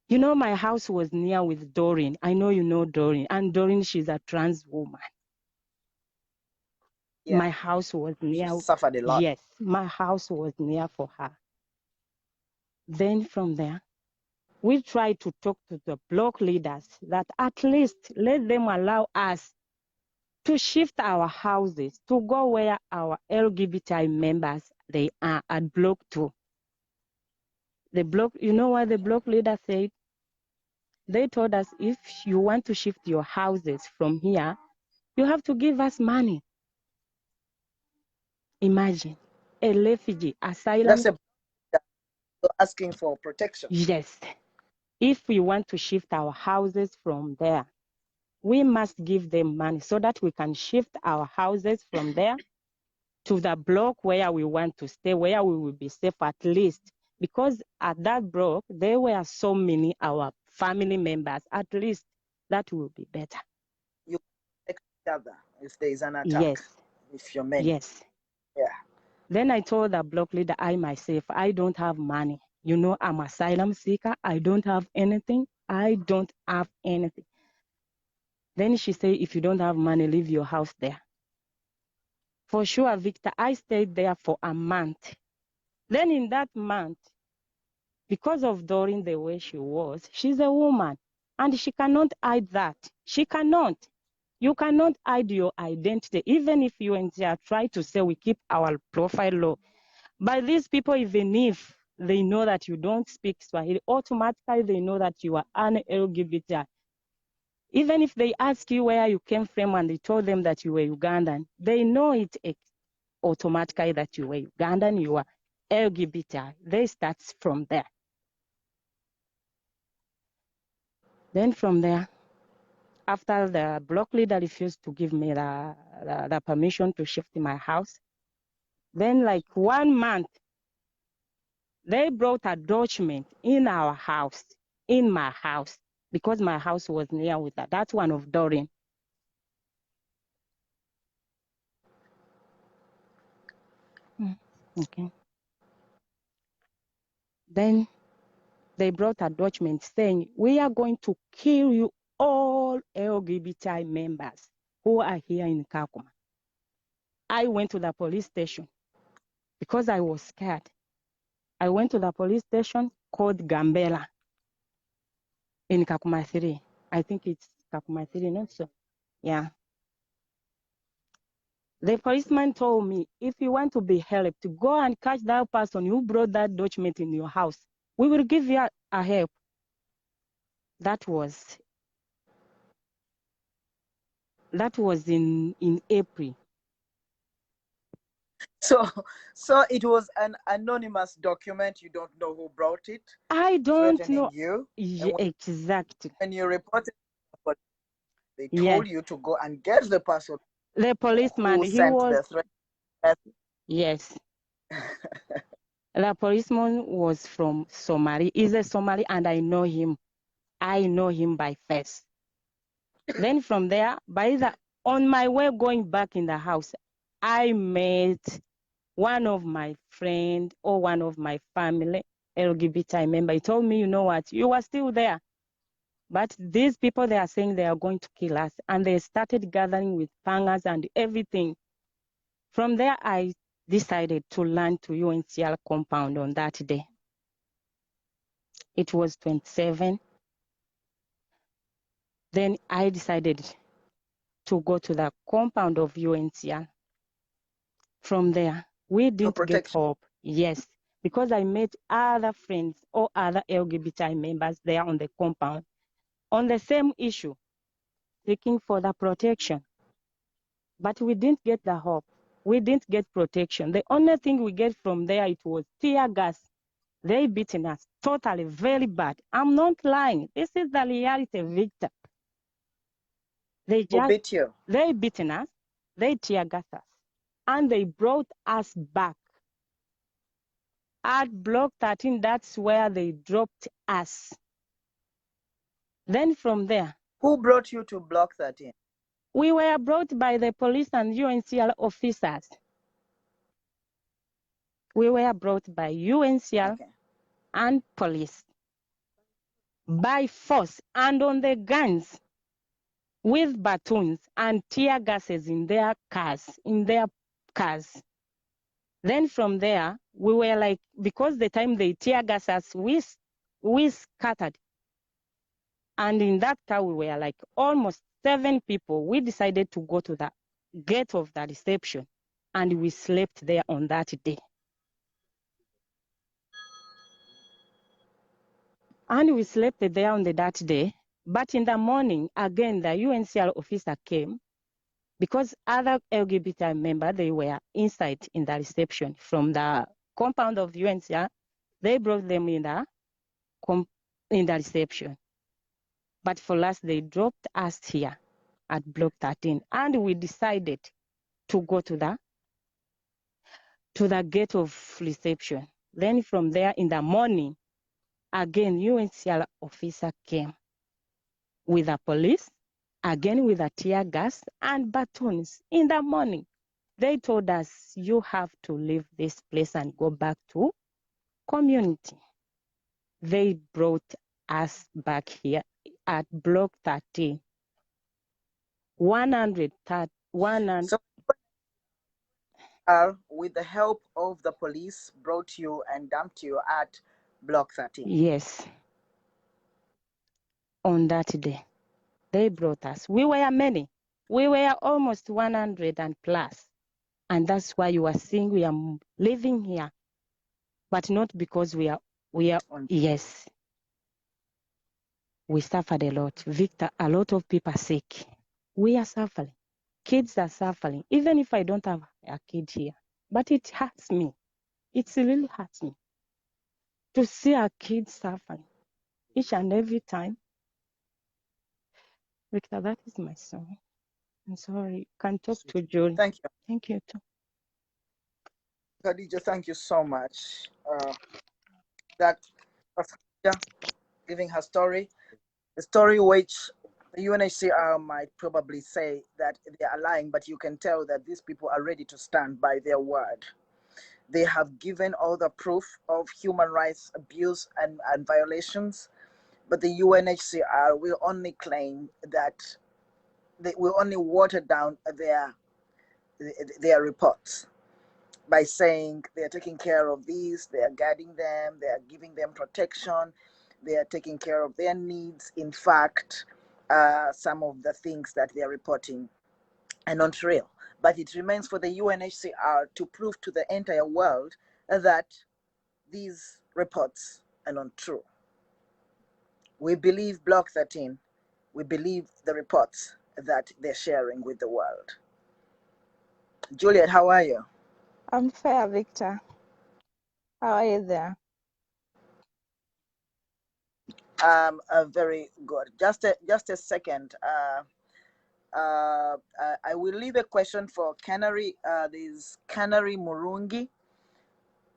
You know, my house was near with Doreen. I know you know Doreen. And Doreen, she's a trans woman. Yeah. My house was near. She suffered a lot. Yes, my house was near for her. Then from there, we tried to talk to the block leaders that at least let them allow us to shift our houses to go where our LGBTI members they are at block 2. The block, you know what the block leader said? They told us if you want to shift your houses from here, you have to give us money. Imagine a refugee asylum. That's asking for protection. Yes. If we want to shift our houses from there, we must give them money so that we can shift our houses from there to the block where we want to stay, where we will be safe at least. Because at that block, there were so many our family members. At least that will be better. You protect each other if there is an attack. Yes. If you're men. Yes. Yeah. Then I told the block leader, I myself, I don't have money. You know, I'm asylum seeker. I don't have anything. I don't have anything. Then she said, if you don't have money, leave your house there. For sure, Victor, I stayed there for a month. Then in that month, because of Doreen the way she was, she's a woman. And she cannot hide that. She cannot. You cannot hide your identity, even if you and they try to say we keep our profile low. But these people, even if they know that you don't speak Swahili, automatically they know that you are an LGBT. Even if they ask you where you came from and they told them that you were Ugandan, they know it automatically that you were Ugandan, you are LGBT. They start from there. Then from there, after the block leader refused to give me the permission to shift my house, then like 1 month, they brought a document in our house, in my house, because my house was near with that one of Doreen. Okay. Then they brought a document saying, we are going to kill you all LGBTI members who are here in Kakuma. I went to the police station because I was scared. I went to the police station called Gambela in Kakuma 3. I think it's Kakuma 3, not so. Yeah. The policeman told me, if you want to be helped, to go and catch that person who brought that document in your house. We will give you a help. That was in April. So it was an anonymous document. You don't know who brought it. I don't threatening know. you. Yeah, exactly. When you reported, they Yes. told you to go and get the person The policeman, who he sent was. the threat. Yes. The policeman was from Somali. He's a Somali, and I know him. I know him by face. Then from there, on my way going back in the house, I met one of my friend or one of my family LGBT member. He told me, you know what, you are still there. But these people, they are saying they are going to kill us. And they started gathering with pangas and everything. From there, I decided to land to UNCL compound on that day. It was 27. Then I decided to go to the compound of UNCL. From there, we didn't get hope. Yes, because I met other friends or other LGBTI members there on the compound on the same issue, seeking for the protection. But we didn't get the hope. We didn't get protection. The only thing we get from there, it was tear gas. They beaten us totally, very bad. I'm not lying. This is the reality, Victor. They beat you. They beaten us, they tear gas us, and they brought us back. At Block 13, that's where they dropped us. Then from there. Who brought you to Block 13? We were brought by the police and UNCL officers. We were brought by UNCL and police by force and on the guns with batons and tear gases in their cars. Then from there, we were like, because the time they tear gas us, we scattered. And in that car, we were like almost 7 people. We decided to go to the gate of the reception, and we slept there on that day. And we slept there on that day. But in the morning, again, the UNCL officer came because other LGBT members, they were inside in the reception from the compound of UNCL. They brought them in the reception. But for us, they dropped us here at Block 13. And we decided to go to the gate of reception. Then from there in the morning, again, UNCL officer came with the police, again with a tear gas and batons. In the morning, they told us, you have to leave this place and go back to community. They brought us back here at Block 13. 130. So, with the help of the police, brought you and dumped you at Block 13. Yes, on that day, they brought us. We were many. We were almost 100 and plus. And that's why you are seeing we are living here, but not because we are, yes, we suffered a lot. Victor, a lot of people are sick. We are suffering. Kids are suffering, even if I don't have a kid here. But it hurts me. It really hurts me to see our kids suffering each and every time. Victor, that is my song. I'm sorry. Can talk to Julie. Thank you. Thank you too. Khadija, thank you so much. That was Khadija giving her story, a story which the UNHCR might probably say that they are lying, but you can tell that these people are ready to stand by their word. They have given all the proof of human rights abuse and violations, but the UNHCR will only claim that they will only water down their reports by saying they are taking care of these, they are guiding them, they are giving them protection, they are taking care of their needs. In fact, some of the things that they are reporting are not real. But it remains for the UNHCR to prove to the entire world that these reports are not true. We believe Block 13. We believe the reports that they're sharing with the world. Juliet, how are you? I'm fair, Victor. How are you there? Very good. Just a second. I will leave a question for Canary. There's Canary Murungi.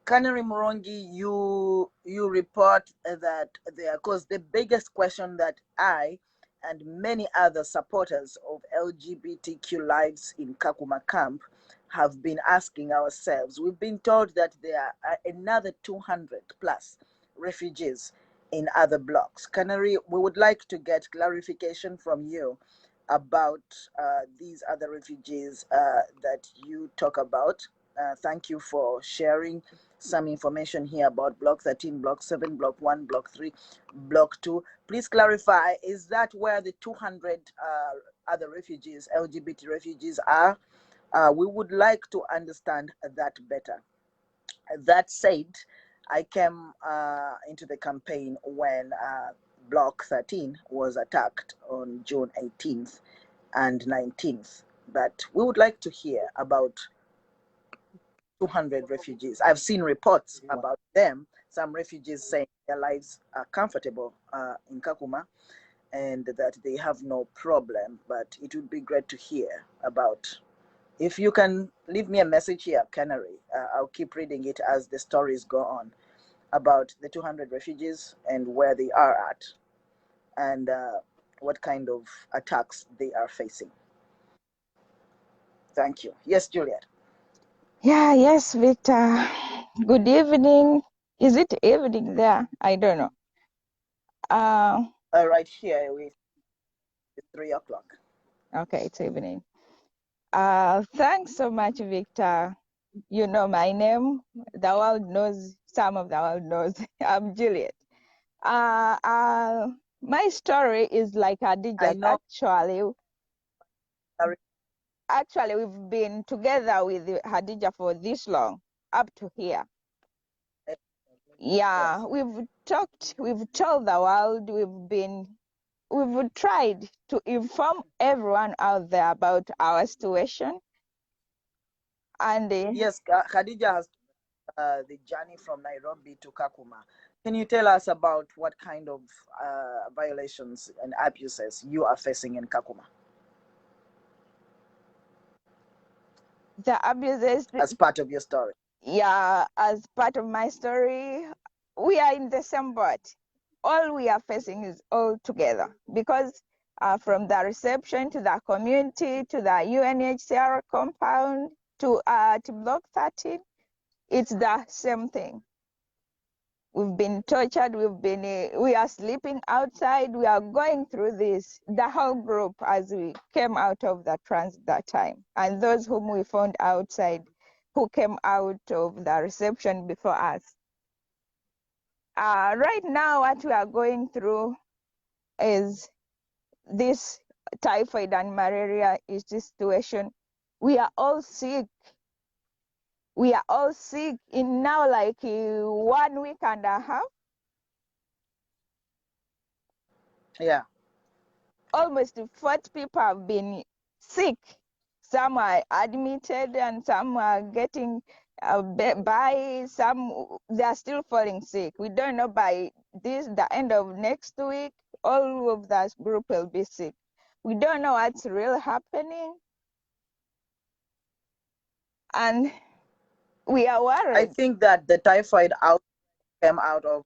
Canary Murungi, you report that there, because the biggest question that I and many other supporters of LGBTQ lives in Kakuma camp have been asking ourselves. We've been told that there are another 200 plus refugees in other blocks. Canary, we would like to get clarification from you about these other refugees that you talk about. Thank you for sharing some information here about Block 13, Block 7, Block 1, Block 3, Block 2. Please clarify, is that where the 200 other refugees, LGBT refugees are? We would like to understand that better. That said, I came into the campaign when Block 13 was attacked on June 18th and 19th. But we would like to hear about 200 refugees. I've seen reports about them, some refugees saying their lives are comfortable in Kakuma and that they have no problem. But it would be great to hear about. If you can leave me a message here, Canary, I'll keep reading it as the stories go on about the 200 refugees and where they are at and what kind of attacks they are facing. Thank you. Yes, Juliet. Yeah, yes, Victor. Good evening. Is it evening there? I don't know. Right here, it's 3 o'clock. Okay, it's evening. Thanks so much, Victor. You know my name. The world knows, some of the world knows. I'm Juliet. My story is like Adija's. Actually, we've been together with Hadija for this long, up to here. Yeah, Yes. we've talked, we've told the world, we've tried to inform everyone out there about our situation. And Yes, Khadija has the journey from Nairobi to Kakuma. Can you tell us about what kind of violations and abuses you are facing in Kakuma? the abuses, as part of your story. yeah, as part of my story, we are in the same boat. All we are facing is all together because from the reception to the community to the UNHCR compound to Block 13, it's the same thing. We've been tortured, we are sleeping outside, we are going through this, the whole group as we came out of the transit that time. And those whom we found outside who came out of the reception before us. Right now, what we are going through is this typhoid and malaria is this situation. We are all sick. We are all sick in now like 1 week and a half. Yeah. Almost 40 people have been sick. Some are admitted and some are getting by, some they are still falling sick. We don't know by the end of next week, all of that group will be sick. We don't know what's really happening. And we are I worried. think that the typhoid out came out of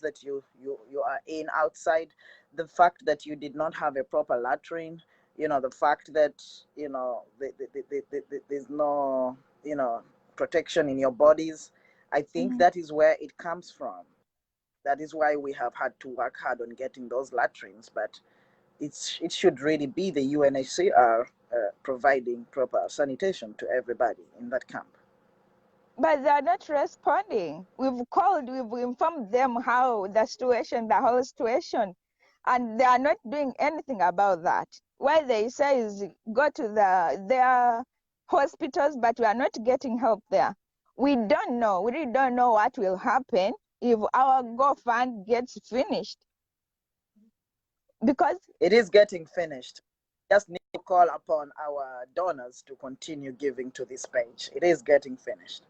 that you are in outside, the fact that you did not have a proper latrine, the fact that there's no protection in your bodies. I think that is where it comes from. That is why we have had to work hard on getting those latrines, but it should really be the UNHCR providing proper sanitation to everybody in that camp. But they are not responding. We've called, we've informed them how the situation, the whole situation, and they are not doing anything about that. What they say is go to their hospitals, but we are not getting help there. We don't know. We really don't know what will happen if our GoFund gets finished. Because it is getting finished. Just need to call upon our donors to continue giving to this page. It is getting finished.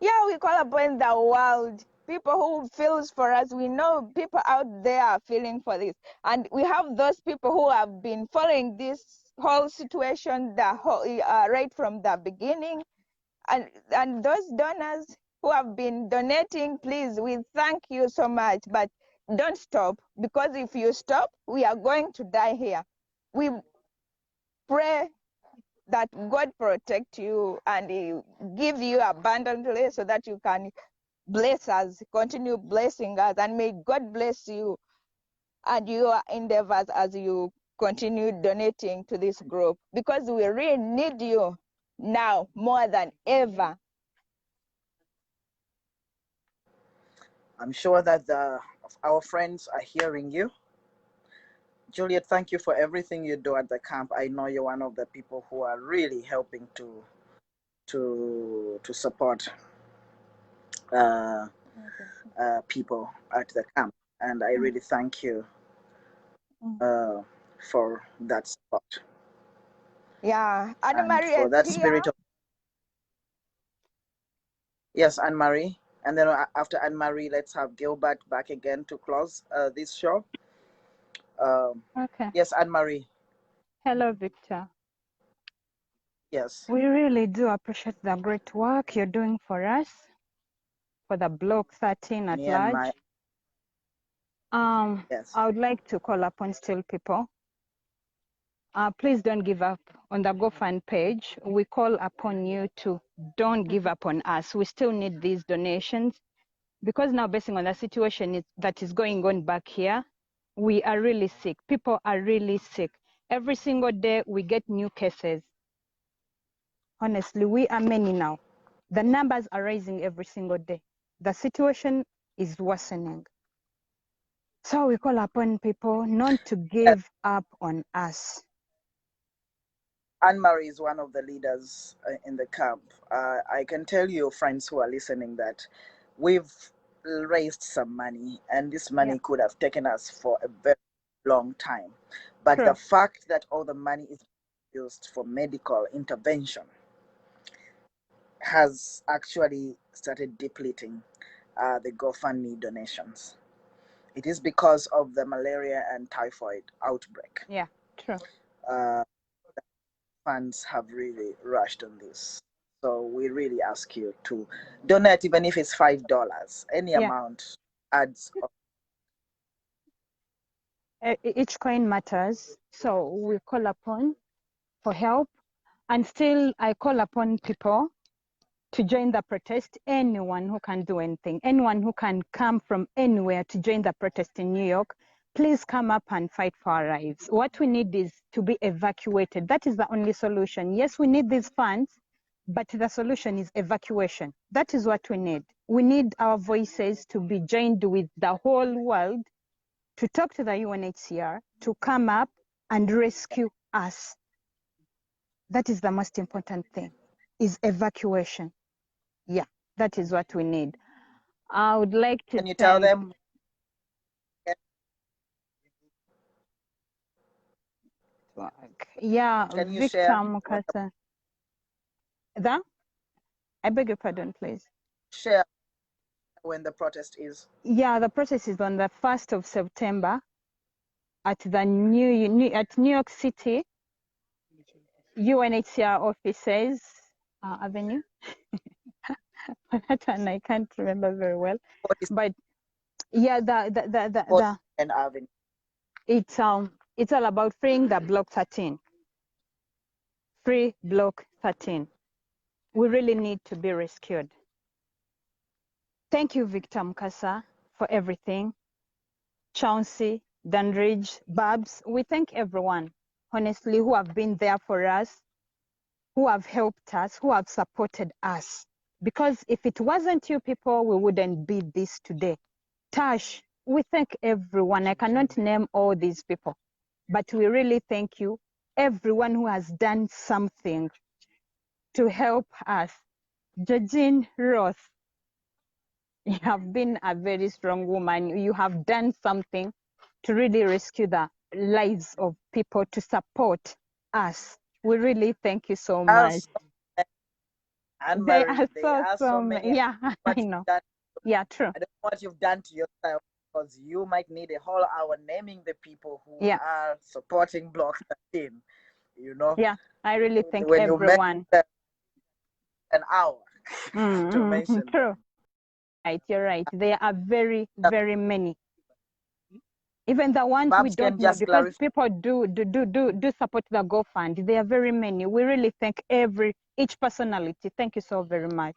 yeah, we call upon the world, people who feels for us. We know people out there are feeling for this, and we have those people who have been following this whole situation right from the beginning, and those donors who have been donating, please, we thank you so much, but don't stop, because if you stop, we are going to die here. We pray that God protect you and give you abundantly so that you can bless us, continue blessing us, and may God bless you and your endeavors as you continue donating to this group, because we really need you now more than ever. I'm sure that our friends are hearing you. Juliet, thank you for everything you do at the camp. I know you're one of the people who are really helping to support people at the camp, and I really thank you for that support. Yeah, Anna And Maria for is that here. spirit of, yes, Anne Marie, and then after Anne Marie, let's have Gilbert back again to close this show. Okay. Yes, Anne Marie. Hello, Victor. Yes. We really do appreciate the great work you're doing for us, for the Block 13 at Me and my, large. yes. I would like to call upon still people. Please don't give up on the GoFund page. We call upon you to don't give up on us. We still need these donations, because now, based on the situation that is going on back here, we are really sick. People are really sick. Every single day we get new cases. Honestly, we are many now. The numbers are rising every single day. The situation is worsening. So we call upon people not to give up on us. Anne Marie is one of the leaders in the camp. I can tell you, friends who are listening, that we've raised some money, and this money could have taken us for a very long time. But True. the fact that all the money is used for medical intervention has actually started depleting the GoFundMe donations. It is because of the malaria and typhoid outbreak. Yeah, true. Funds have really rushed on this. So we really ask you to donate, even if it's $5. Any amount adds up. Each coin matters. So we call upon for help. And still, I call upon people to join the protest. Anyone who can do anything, anyone who can come from anywhere to join the protest in New York, please come up and fight for our lives. What we need is to be evacuated. That is the only solution. Yes, we need these funds, but the solution is evacuation. That is what we need. We need our voices to be joined with the whole world to talk to the UNHCR to come up and rescue us. That is the most important thing, is evacuation. Yeah, that is what we need. I would like to Can you tell them? Yeah, Can you Victor share Mukasa. I beg your pardon, please. share when the protest is? Yeah, the protest is on the 1st of September at the New York City UNHCR offices Avenue. That one I can't remember very well, but yeah, the Avenue. It's all about freeing the Block 13. Free Block 13. We really need to be rescued. Thank you, Victor Mukasa, for everything. Chauncey, Dandridge, Babs, we thank everyone, honestly, who have been there for us, who have helped us, who have supported us. Because if it wasn't you people, we wouldn't be this today. Tash, we thank everyone. I cannot name all these people, but we really thank you, everyone who has done something to help us. Georgine Roth, you have been a very strong woman. You have done something to really rescue the lives of people, to support us. We really thank you so much. And They Marie, are so many. yeah, I know. Yeah, true. I don't know what you've done to yourself, because you might need a whole hour naming the people who are supporting Block 13. You know. Yeah, I really thank when everyone. You an hour to mention. True. Right, you're right. There are very, very many. Even the ones Babs we don't know, because clarify. people do support the GoFund. There are very many. We really thank each personality. Thank you so very much.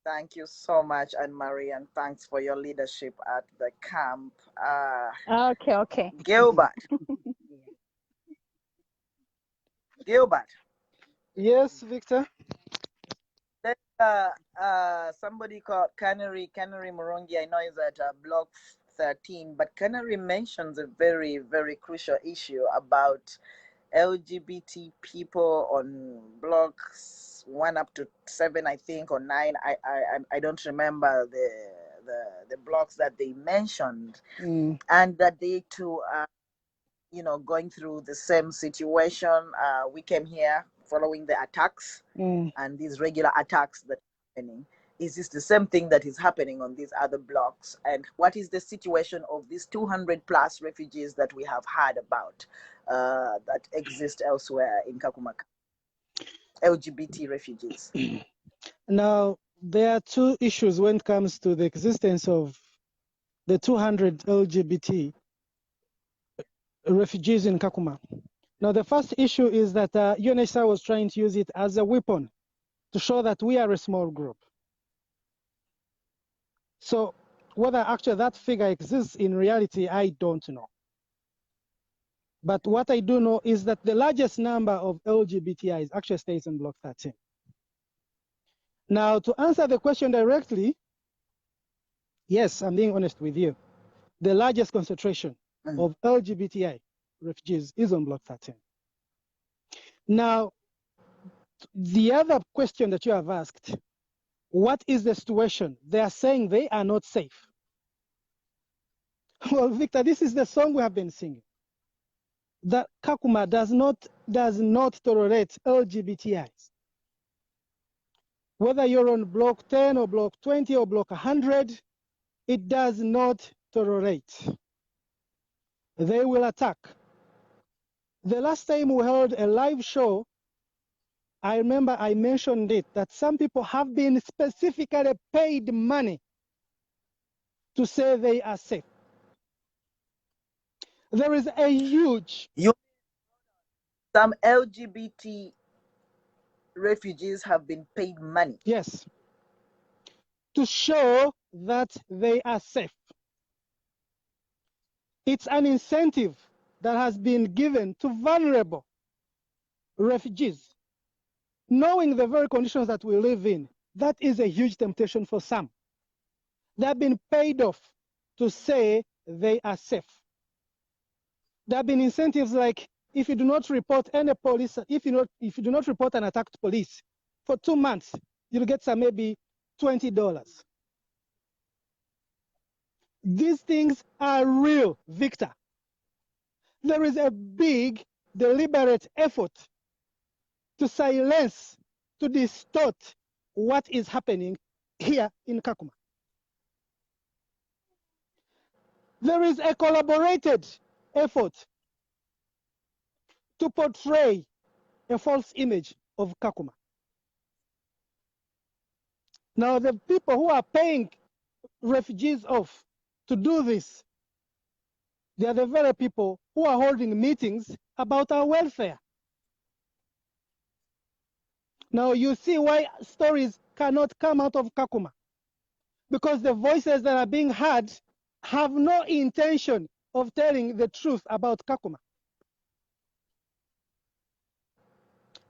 Thank you so much, Anne-Marie, and thanks for your leadership at the camp. Okay. Gilbert. Gilbert. Yes, Victor. Somebody called Canary Morongi. I know is at Block 13, but Canary mentions a very, very crucial issue about LGBT people on blocks 1 up to 7, I think, or 9. I don't remember the blocks that they mentioned, and that they too are, going through the same situation. We came here following the attacks and these regular attacks that are happening. Is this the same thing that is happening on these other blocks? And what is the situation of these 200 plus refugees that we have heard about that exist elsewhere in Kakuma? LGBT refugees. Now, there are two issues when it comes to the existence of the 200 LGBT refugees in Kakuma. Now, the first issue is that UNHCR was trying to use it as a weapon to show that we are a small group. So whether actually that figure exists in reality, I don't know. But what I do know is that the largest number of LGBTIs actually stays in Block 13. Now, to answer the question directly, yes, I'm being honest with you. The largest concentration of LGBTI refugees is on Block 13. Now, the other question that you have asked, what is the situation? They are saying they are not safe. Well, Victor, this is the song we have been singing. That Kakuma does not tolerate LGBTIs. Whether you're on Block 10 or Block 20 or Block 100, it does not tolerate. They will attack. The last time we held a live show, I remember I mentioned it, that some people have been specifically paid money to say they are safe. There is a huge... Some LGBT refugees have been paid money. Yes. To show that they are safe. It's an incentive that has been given to vulnerable refugees, knowing the very conditions that we live in, that is a huge temptation for some. They have been paid off to say they are safe. There have been incentives like if you do not report any police, if you do not report an attack to police for 2 months, you'll get some maybe $20. These things are real, Victor. There is a big, deliberate effort to silence, to distort what is happening here in Kakuma. There is a collaborated effort to portray a false image of Kakuma. Now, the people who are paying refugees off to do this, they are the very people who are holding meetings about our welfare. Now, you see why stories cannot come out of Kakuma. Because the voices that are being heard have no intention of telling the truth about Kakuma.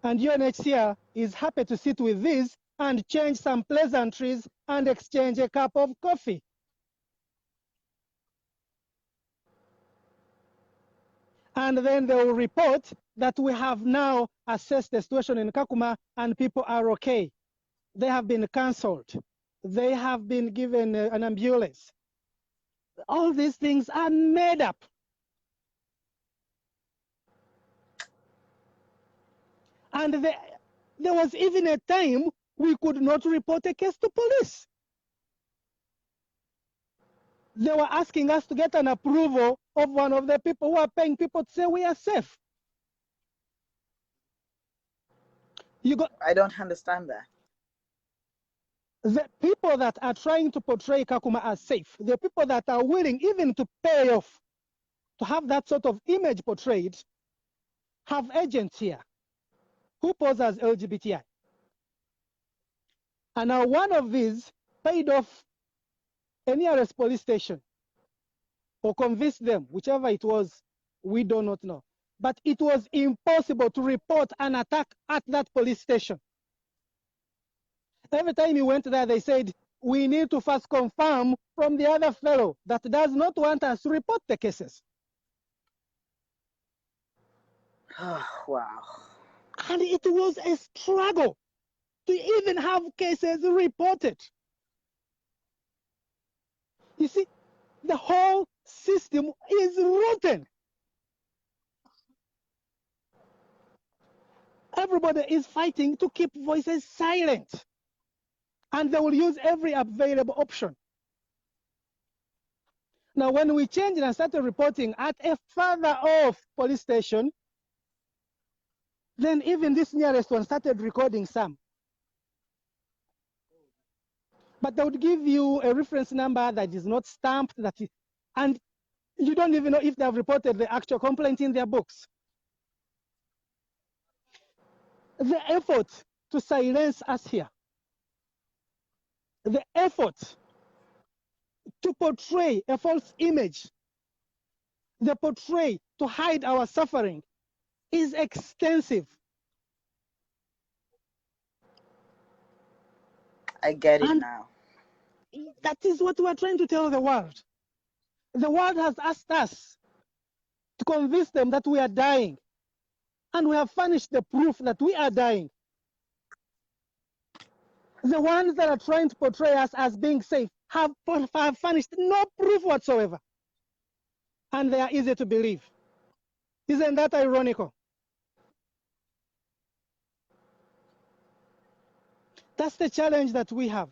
And UNHCR is happy to sit with this and change some pleasantries and exchange a cup of coffee. And then they will report that we have now assessed the situation in Kakuma and people are okay. They have been cancelled. They have been given an ambulance. All these things are made up. And there was even a time we could not report a case to police. They were asking us to get an approval of one of the people who are paying people to say we are safe. I don't understand that. The people that are trying to portray Kakuma as safe, the people that are willing even to pay off to have that sort of image portrayed, have agents here who pose as LGBTI. And now one of these paid off a nearest police station or convinced them, whichever it was, we do not know. But it was impossible to report an attack at that police station. Every time you went there, they said, we need to first confirm from the other fellow that does not want us to report the cases. Wow. And it was a struggle to even have cases reported. You see, the whole system is rotten. Everybody is fighting to keep voices silent. And they will use every available option. Now, when we changed and started reporting at a further off police station, then even this nearest one started recording some. But they would give you a reference number that is not stamped, and you don't even know if they have reported the actual complaint in their books. The effort to silence us here, the effort to portray a false image, the portray to hide our suffering is extensive. I get it now. That is what we are trying to tell the world. The world has asked us to convince them that we are dying. And we have furnished the proof that we are dying. The ones that are trying to portray us as being safe have furnished no proof whatsoever. And they are easy to believe. Isn't that ironical? That's the challenge that we have.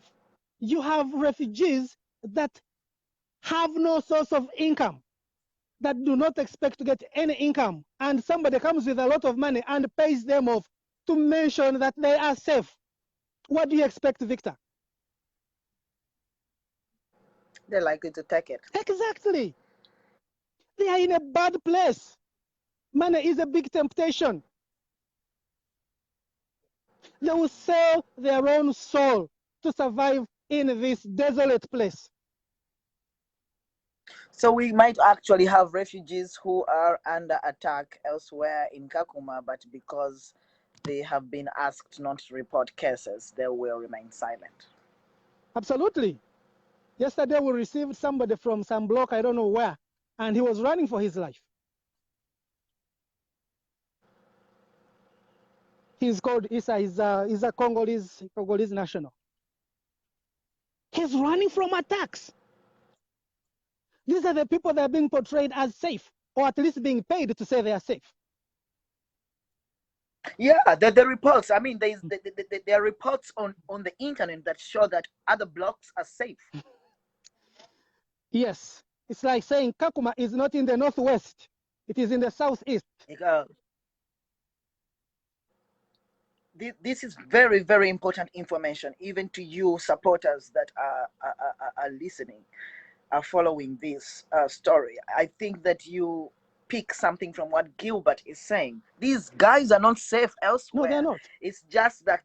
You have refugees that have no source of income, that do not expect to get any income, and somebody comes with a lot of money and pays them off to mention that they are safe. What do you expect, Victor? They're likely to take it. Exactly. They are in a bad place. Money is a big temptation. They will sell their own soul to survive in this desolate place. So we might actually have refugees who are under attack elsewhere in Kakuma, but because they have been asked not to report cases, they will remain silent. Absolutely. Yesterday we received somebody from some block, I don't know where, and he was running for his life. He's called Issa. He's a Congolese national. He's running from attacks. These are the people that are being portrayed as safe, or at least being paid to say they are safe. Yeah, the reports. I mean, there are reports on the internet that show that other blocks are safe. Yes, it's like saying Kakuma is not in the northwest; it is in the southeast. This is very, very important information, even to you supporters that are listening, are following this story. I think that you pick something from what Gilbert is saying. These guys are not safe elsewhere. No, they're not. It's just that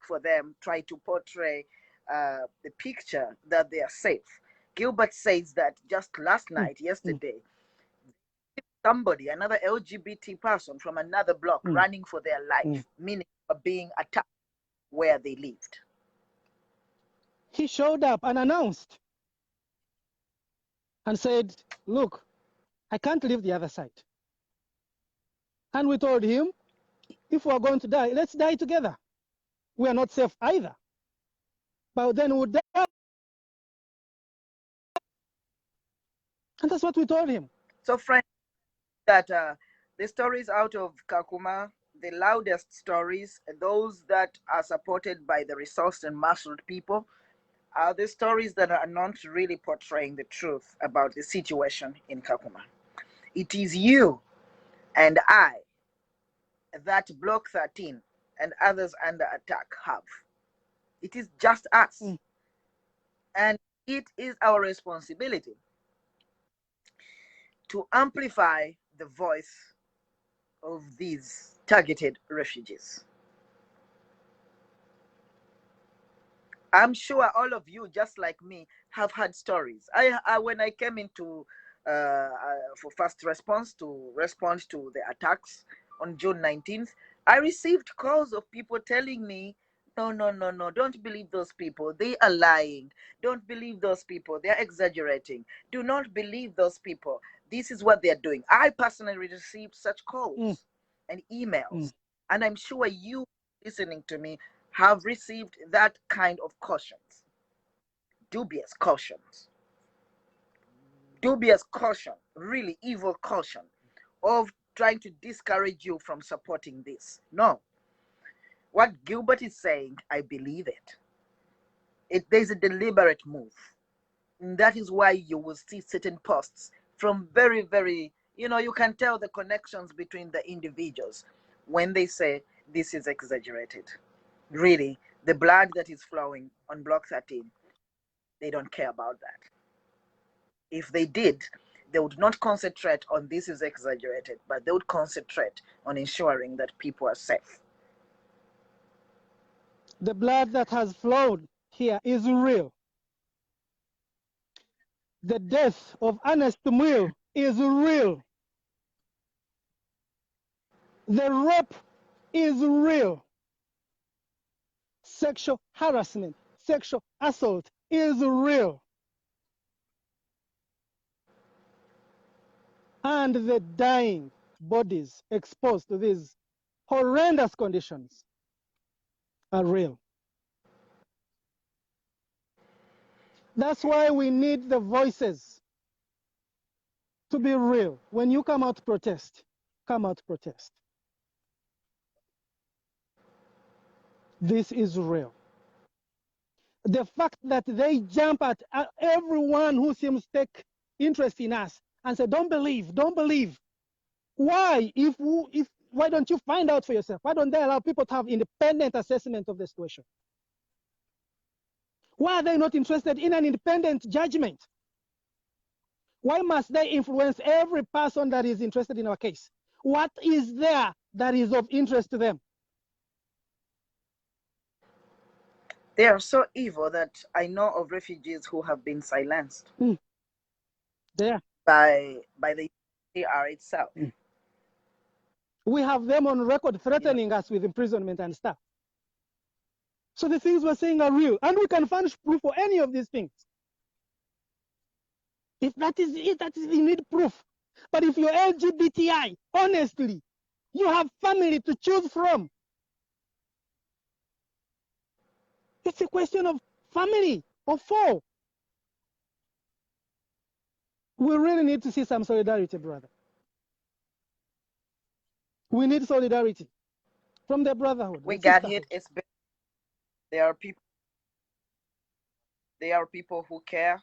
for them try to portray the picture that they are safe. Gilbert says that just last night, yesterday, somebody, another LGBT person from another block running for their life, meaning being attacked where they lived. He showed up and announced and said, look, I can't leave the other side. And we told him, if we are going to die, let's die together. We are not safe either. But then we'll die. And that's what we told him. So, friends, that the stories out of Kakuma, the loudest stories, those that are supported by the resourced and muscled people, are the stories that are not really portraying the truth about the situation in Kakuma. It is you and I that Block 13 and others under attack have. It is just us. And it is our responsibility to amplify the voice of these targeted refugees. I'm sure all of you, just like me, have had stories. When I came into for first response to respond to the attacks on June 19th, I received calls of people telling me, no, don't believe those people. They are lying. Don't believe those people. They're exaggerating. Do not believe those people. This is what they're doing. I personally received such calls and emails. And I'm sure you listening to me have received that kind of cautions. Dubious cautions. Dubious caution, really evil caution of trying to discourage you from supporting this. No. What Gilbert is saying, I believe it. There's a deliberate move. And that is why you will see certain posts from very, very, you can tell the connections between the individuals when they say this is exaggerated. Really, the blood that is flowing on Block 13, they don't care about that. If they did, they would not concentrate on this is exaggerated, but they would concentrate on ensuring that people are safe. The blood that has flowed here is real. The death of Ernest Muil is real. The rape is real. Sexual harassment, sexual assault is real. And the dying bodies exposed to these horrendous conditions are real. That's why we need the voices to be real. When you come out to protest, come out to protest. This is real. The fact that they jump at everyone who seems to take interest in us and say, don't believe, don't believe. Why? Why don't you find out for yourself? Why don't they allow people to have independent assessment of the situation? Why are they not interested in an independent judgment? Why must they influence every person that is interested in our case? What is there that is of interest to them? They are so evil that I know of refugees who have been silenced There. by the UNHCR itself. We have them on record threatening us with imprisonment and stuff. So the things we're saying are real, and we can furnish proof for any of these things. If that is it, you need proof. But if you're LGBTI, honestly, you have family to choose from. It's a question of family of four. We really need to see some solidarity, brother. We need solidarity from the brotherhood. We The got sisterhood. hit. There are people. There are people who care.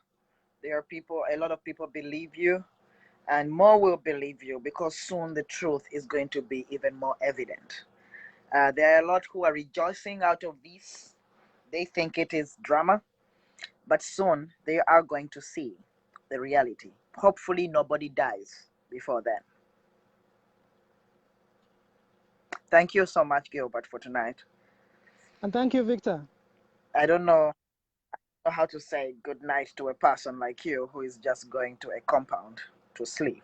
There are people. A lot of people believe you, and more will believe you because soon the truth is going to be even more evident. There are a lot who are rejoicing out of this. They think it is drama, but soon they are going to see the reality. Hopefully, nobody dies before then. Thank you so much, Gilbert, for tonight. And thank you, Victor. I don't know how to say good night to a person like you who is just going to a compound to sleep.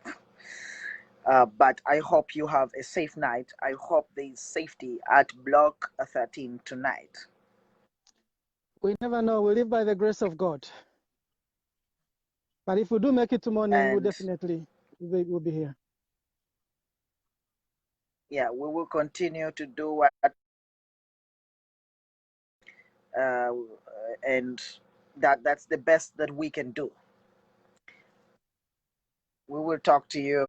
But I hope you have a safe night. I hope there is safety at Block 13 tonight. We never know. We live by the grace of God. But if we do make it to morning, we'll definitely we'll be here. Yeah, we will continue to do what and that's the best that we can do. We will talk to you.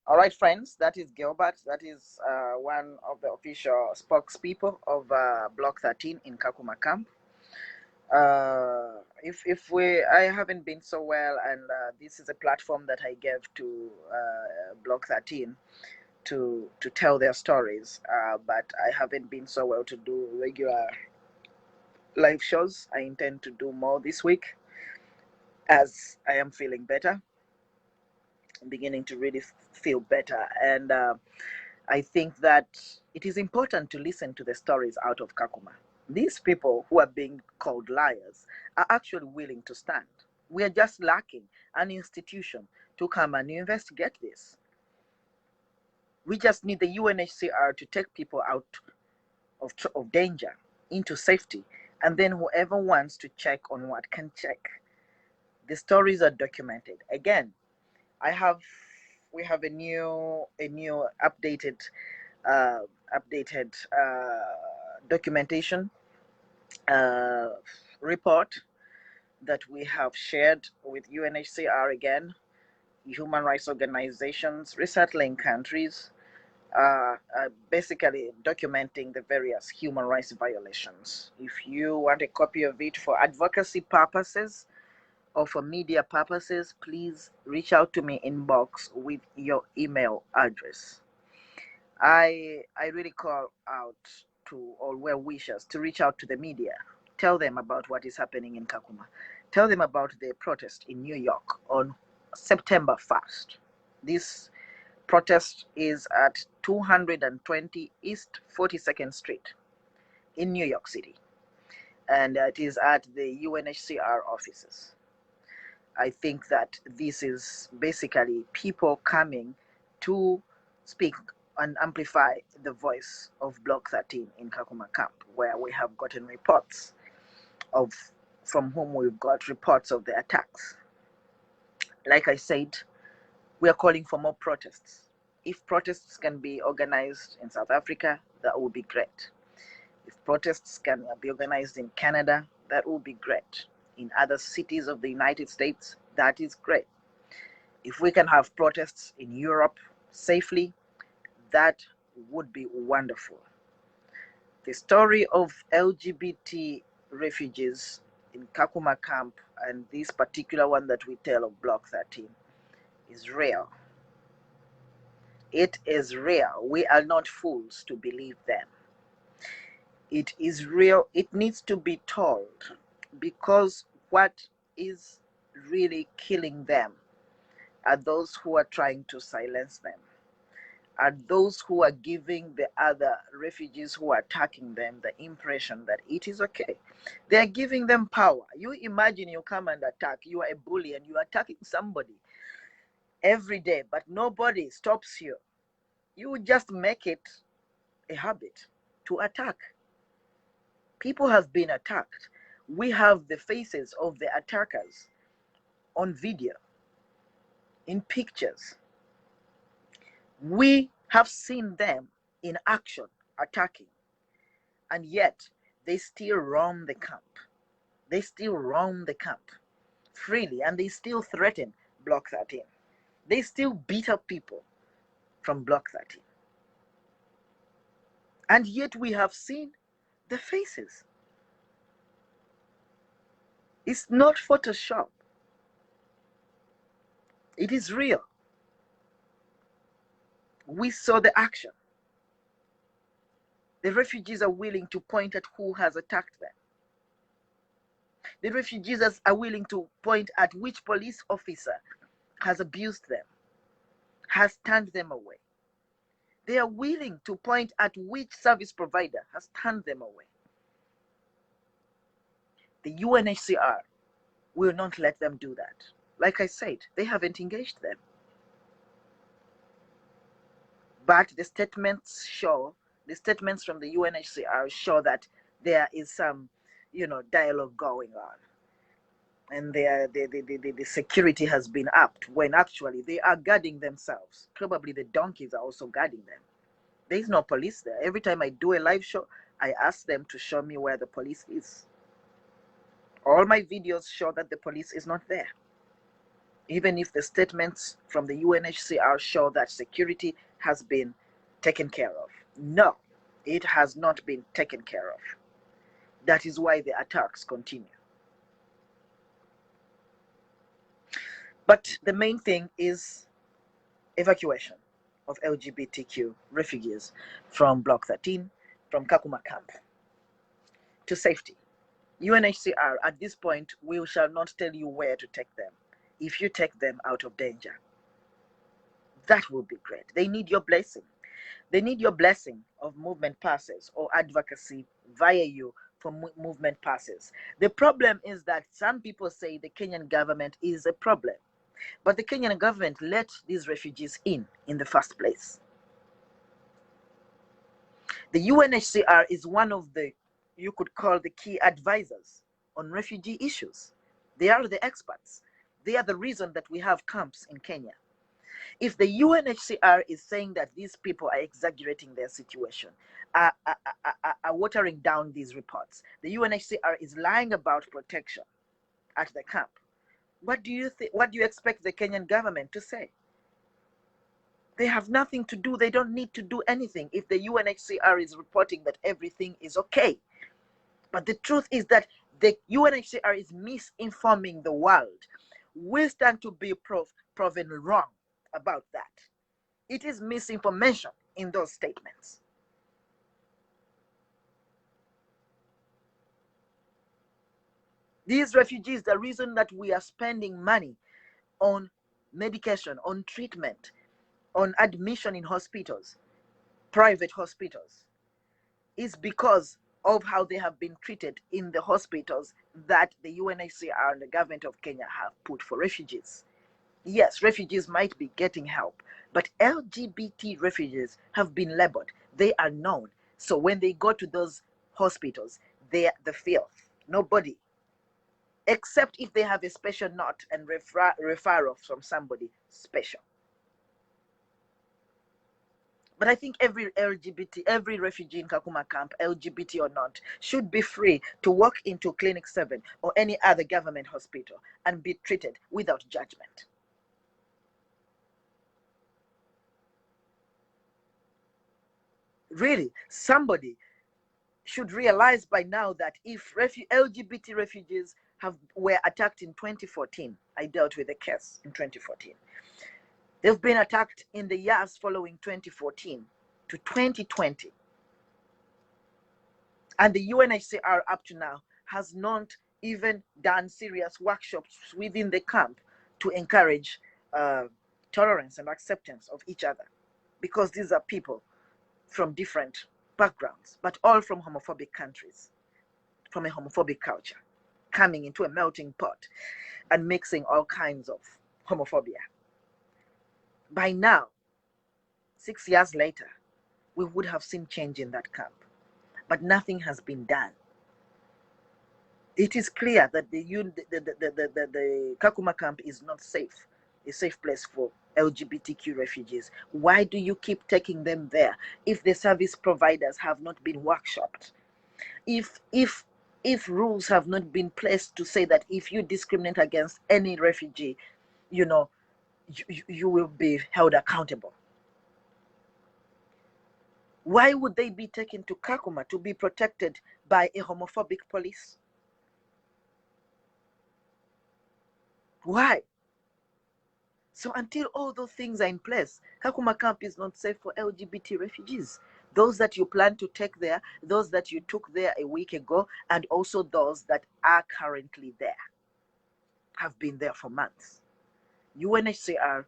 All right, friends, that is Gilbert. That is one of the official spokespeople of Block 13 in Kakuma Camp. If I haven't been so well, and this is a platform that I gave to Block 13 to tell their stories, but I haven't been so well to do regular live shows. I intend to do more this week as I am feeling better. I'm beginning to really feel better, and I think that it is important to listen to the stories out of Kakuma. These people who are being called liars are actually willing to stand. We are just lacking an institution to come and investigate this. We just need the UNHCR to take people out of danger into safety, and then whoever wants to check on what can check. The stories are documented. Again, we have a new updated documentation report that we have shared with UNHCR again, human rights organizations, resettling countries, basically documenting the various human rights violations. If you want a copy of it for advocacy purposes or for media purposes, please reach out to me inbox with your email address. I really call out to all well wishers to reach out to the media. Tell them about what is happening in Kakuma. Tell them about the protest in New York on September 1st. This protest is at 220 East 42nd Street in New York City, and it is at the UNHCR offices. I think that this is basically people coming to speak and amplify the voice of Block 13 in Kakuma Camp, where we have gotten reports of from whom we've got reports of the attacks. Like I said, we are calling for more protests. If protests can be organized in South Africa, that would be great. If protests can be organized in Canada, that would be great. In other cities of the United States, that is great. If we can have protests in Europe safely, that would be wonderful. The story of LGBT refugees in Kakuma Camp and this particular one that we tell of Block 13 is real. It is real. We are not fools to believe them. It is real. It needs to be told because what is really killing them are those who are trying to silence them, are those who are giving the other refugees who are attacking them the impression that it is okay. They are giving them power. You imagine you come and attack, you are a bully and you are attacking somebody every day, but nobody stops you. You just make it a habit to attack. People have been attacked. We have the faces of the attackers on video, in pictures. We have seen them in action attacking, and yet they still roam the camp. They still roam the camp freely, and they still threaten Block 13. They still beat up people from Block 13. And yet we have seen the faces. It's not Photoshop. It is real. We saw the action. The refugees are willing to point at who has attacked them. The refugees are willing to point at which police officer has abused them, has turned them away. They are willing to point at which service provider has turned them away. The UNHCR will not let them do that. Like I said, they haven't engaged them. But the statements from the UNHCR show that there is some, dialogue going on. And the security has been upped when actually they are guarding themselves. Probably the donkeys are also guarding them. There is no police there. Every time I do a live show, I ask them to show me where the police is. All my videos show that the police is not there. Even if the statements from the UNHCR show that security has been taken care of. No, it has not been taken care of. That is why the attacks continue. But the main thing is evacuation of LGBTQ refugees from Block 13, from Kakuma Camp, to safety. UNHCR, at this point, we shall not tell you where to take them. If you take them out of danger, that will be great. They need your blessing. They need your blessing of movement passes or advocacy via you for movement passes. The problem is that some people say the Kenyan government is a problem. But the Kenyan government let these refugees in the first place. The UNHCR is one of the, you could call the key advisors on refugee issues. They are the experts. They are the reason that we have camps in Kenya. If the UNHCR is saying that these people are exaggerating their situation, are watering down these reports, the UNHCR is lying about protection at the camp, what do you expect the Kenyan government to say? They have nothing to do. They don't need to do anything if the UNHCR is reporting that everything is okay. But the truth is that the UNHCR is misinforming the world. We stand to be proven wrong about that. It is misinformation in those statements. These refugees, the reason that we are spending money on medication, on treatment, on admission in hospitals, private hospitals, is because of how they have been treated in the hospitals that the UNHCR and the government of Kenya have put for refugees. Yes, refugees might be getting help, but LGBT refugees have been labeled. They are known. So when they go to those hospitals, they are the filth. Nobody, except if they have a special note and referral from somebody special. But I think every refugee in Kakuma camp, LGBT or not, should be free to walk into Clinic 7 or any other government hospital and be treated without judgment. Really, somebody should realize by now that if LGBT refugees were attacked in 2014, I dealt with a case in 2014. They've been attacked in the years following 2014 to 2020. And the UNHCR up to now has not even done serious workshops within the camp to encourage tolerance and acceptance of each other. because these are people from different backgrounds, but all from homophobic countries, from a homophobic culture, coming into a melting pot and mixing all kinds of homophobia. By now, 6 years later, we would have seen change in that camp, but nothing has been done. It is clear that the Kakuma camp is not safe, a safe place for LGBTQ refugees. Why do you keep taking them there if the service providers have not been workshopped? If rules have not been placed to say that if you discriminate against any refugee, you know, you will be held accountable. Why would they be taken to Kakuma to be protected by a homophobic police? Why? So until all those things are in place, Kakuma camp is not safe for LGBT refugees. Those that you plan to take there, those that you took there a week ago, and also those that are currently there, have been there for months. UNHCR,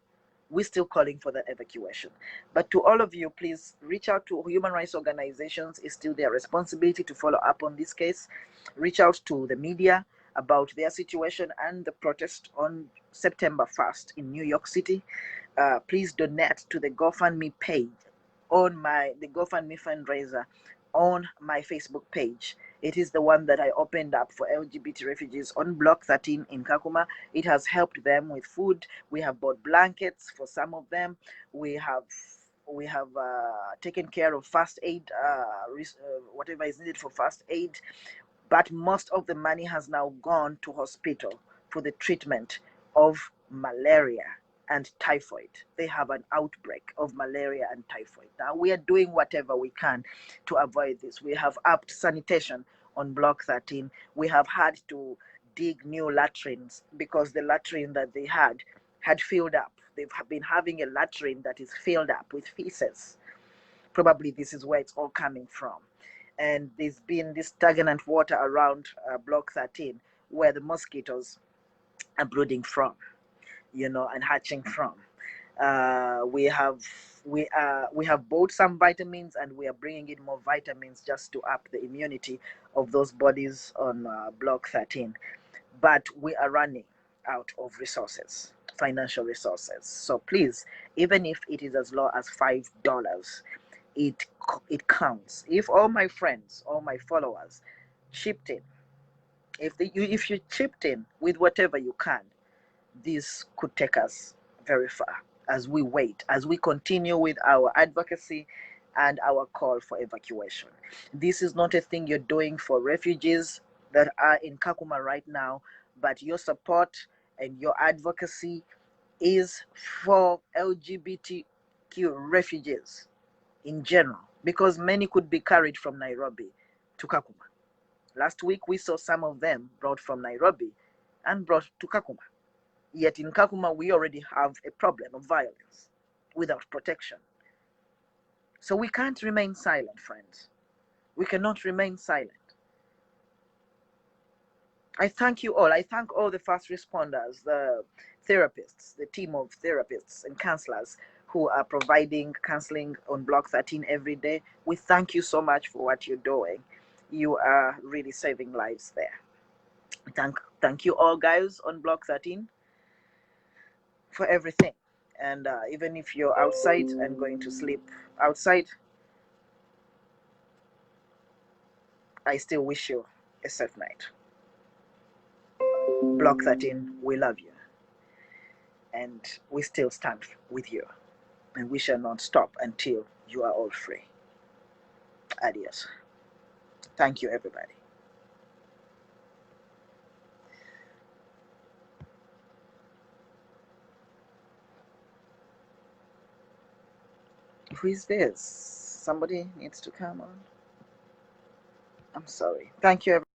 we're still calling for the evacuation. But to all of you, please reach out to human rights organizations. It's still their responsibility to follow up on this case. Reach out to the media about their situation and the protest on September 1st in New York City. Please donate to the GoFundMe page on the GoFundMe fundraiser on my Facebook page. It is the one that I opened up for LGBT refugees on Block 13 in Kakuma. It has helped them with food. We have bought blankets for some of them. We have taken care of first aid, whatever is needed for first aid. But most of the money has now gone to hospital for the treatment of malaria and typhoid. They have an outbreak of malaria and typhoid. Now we are doing whatever we can to avoid this. We have upped sanitation on Block 13. We have had to dig new latrines because the latrine that they had filled up. They've been having a latrine that is filled up with feces. Probably this is where it's all coming from. And there's been this stagnant water around Block 13 where the mosquitoes are brooding from, and hatching from. We have bought some vitamins, and we are bringing in more vitamins just to up the immunity of those bodies on Block 13. But we are running out of resources, financial resources. So please, even if it is as low as $5, it counts. If all my friends, all my followers chipped in, if you chipped in with whatever you can, this could take us very far as we wait, as we continue with our advocacy and our call for evacuation. This is not a thing you're doing for refugees that are in Kakuma right now, but your support and your advocacy is for LGBTQ refugees in general, because many could be carried from Nairobi to Kakuma. Last week, we saw some of them brought from Nairobi and brought to Kakuma. Yet in Kakuma, we already have a problem of violence without protection. So we can't remain silent, friends. We cannot remain silent. I thank you all. I thank all the first responders, the therapists, the team of therapists and counselors who are providing counseling on Block 13 every day. We thank you so much for what you're doing. You are really saving lives there. Thank you all, guys, on Block 13 for everything. And even if you're outside and going to sleep outside, I still wish you a safe night. Block 13, we love you. And we still stand with you. And we shall not stop until you are all free. Adios. Thank you, everybody. Who is this? Somebody needs to come on. I'm sorry. Thank you, everybody.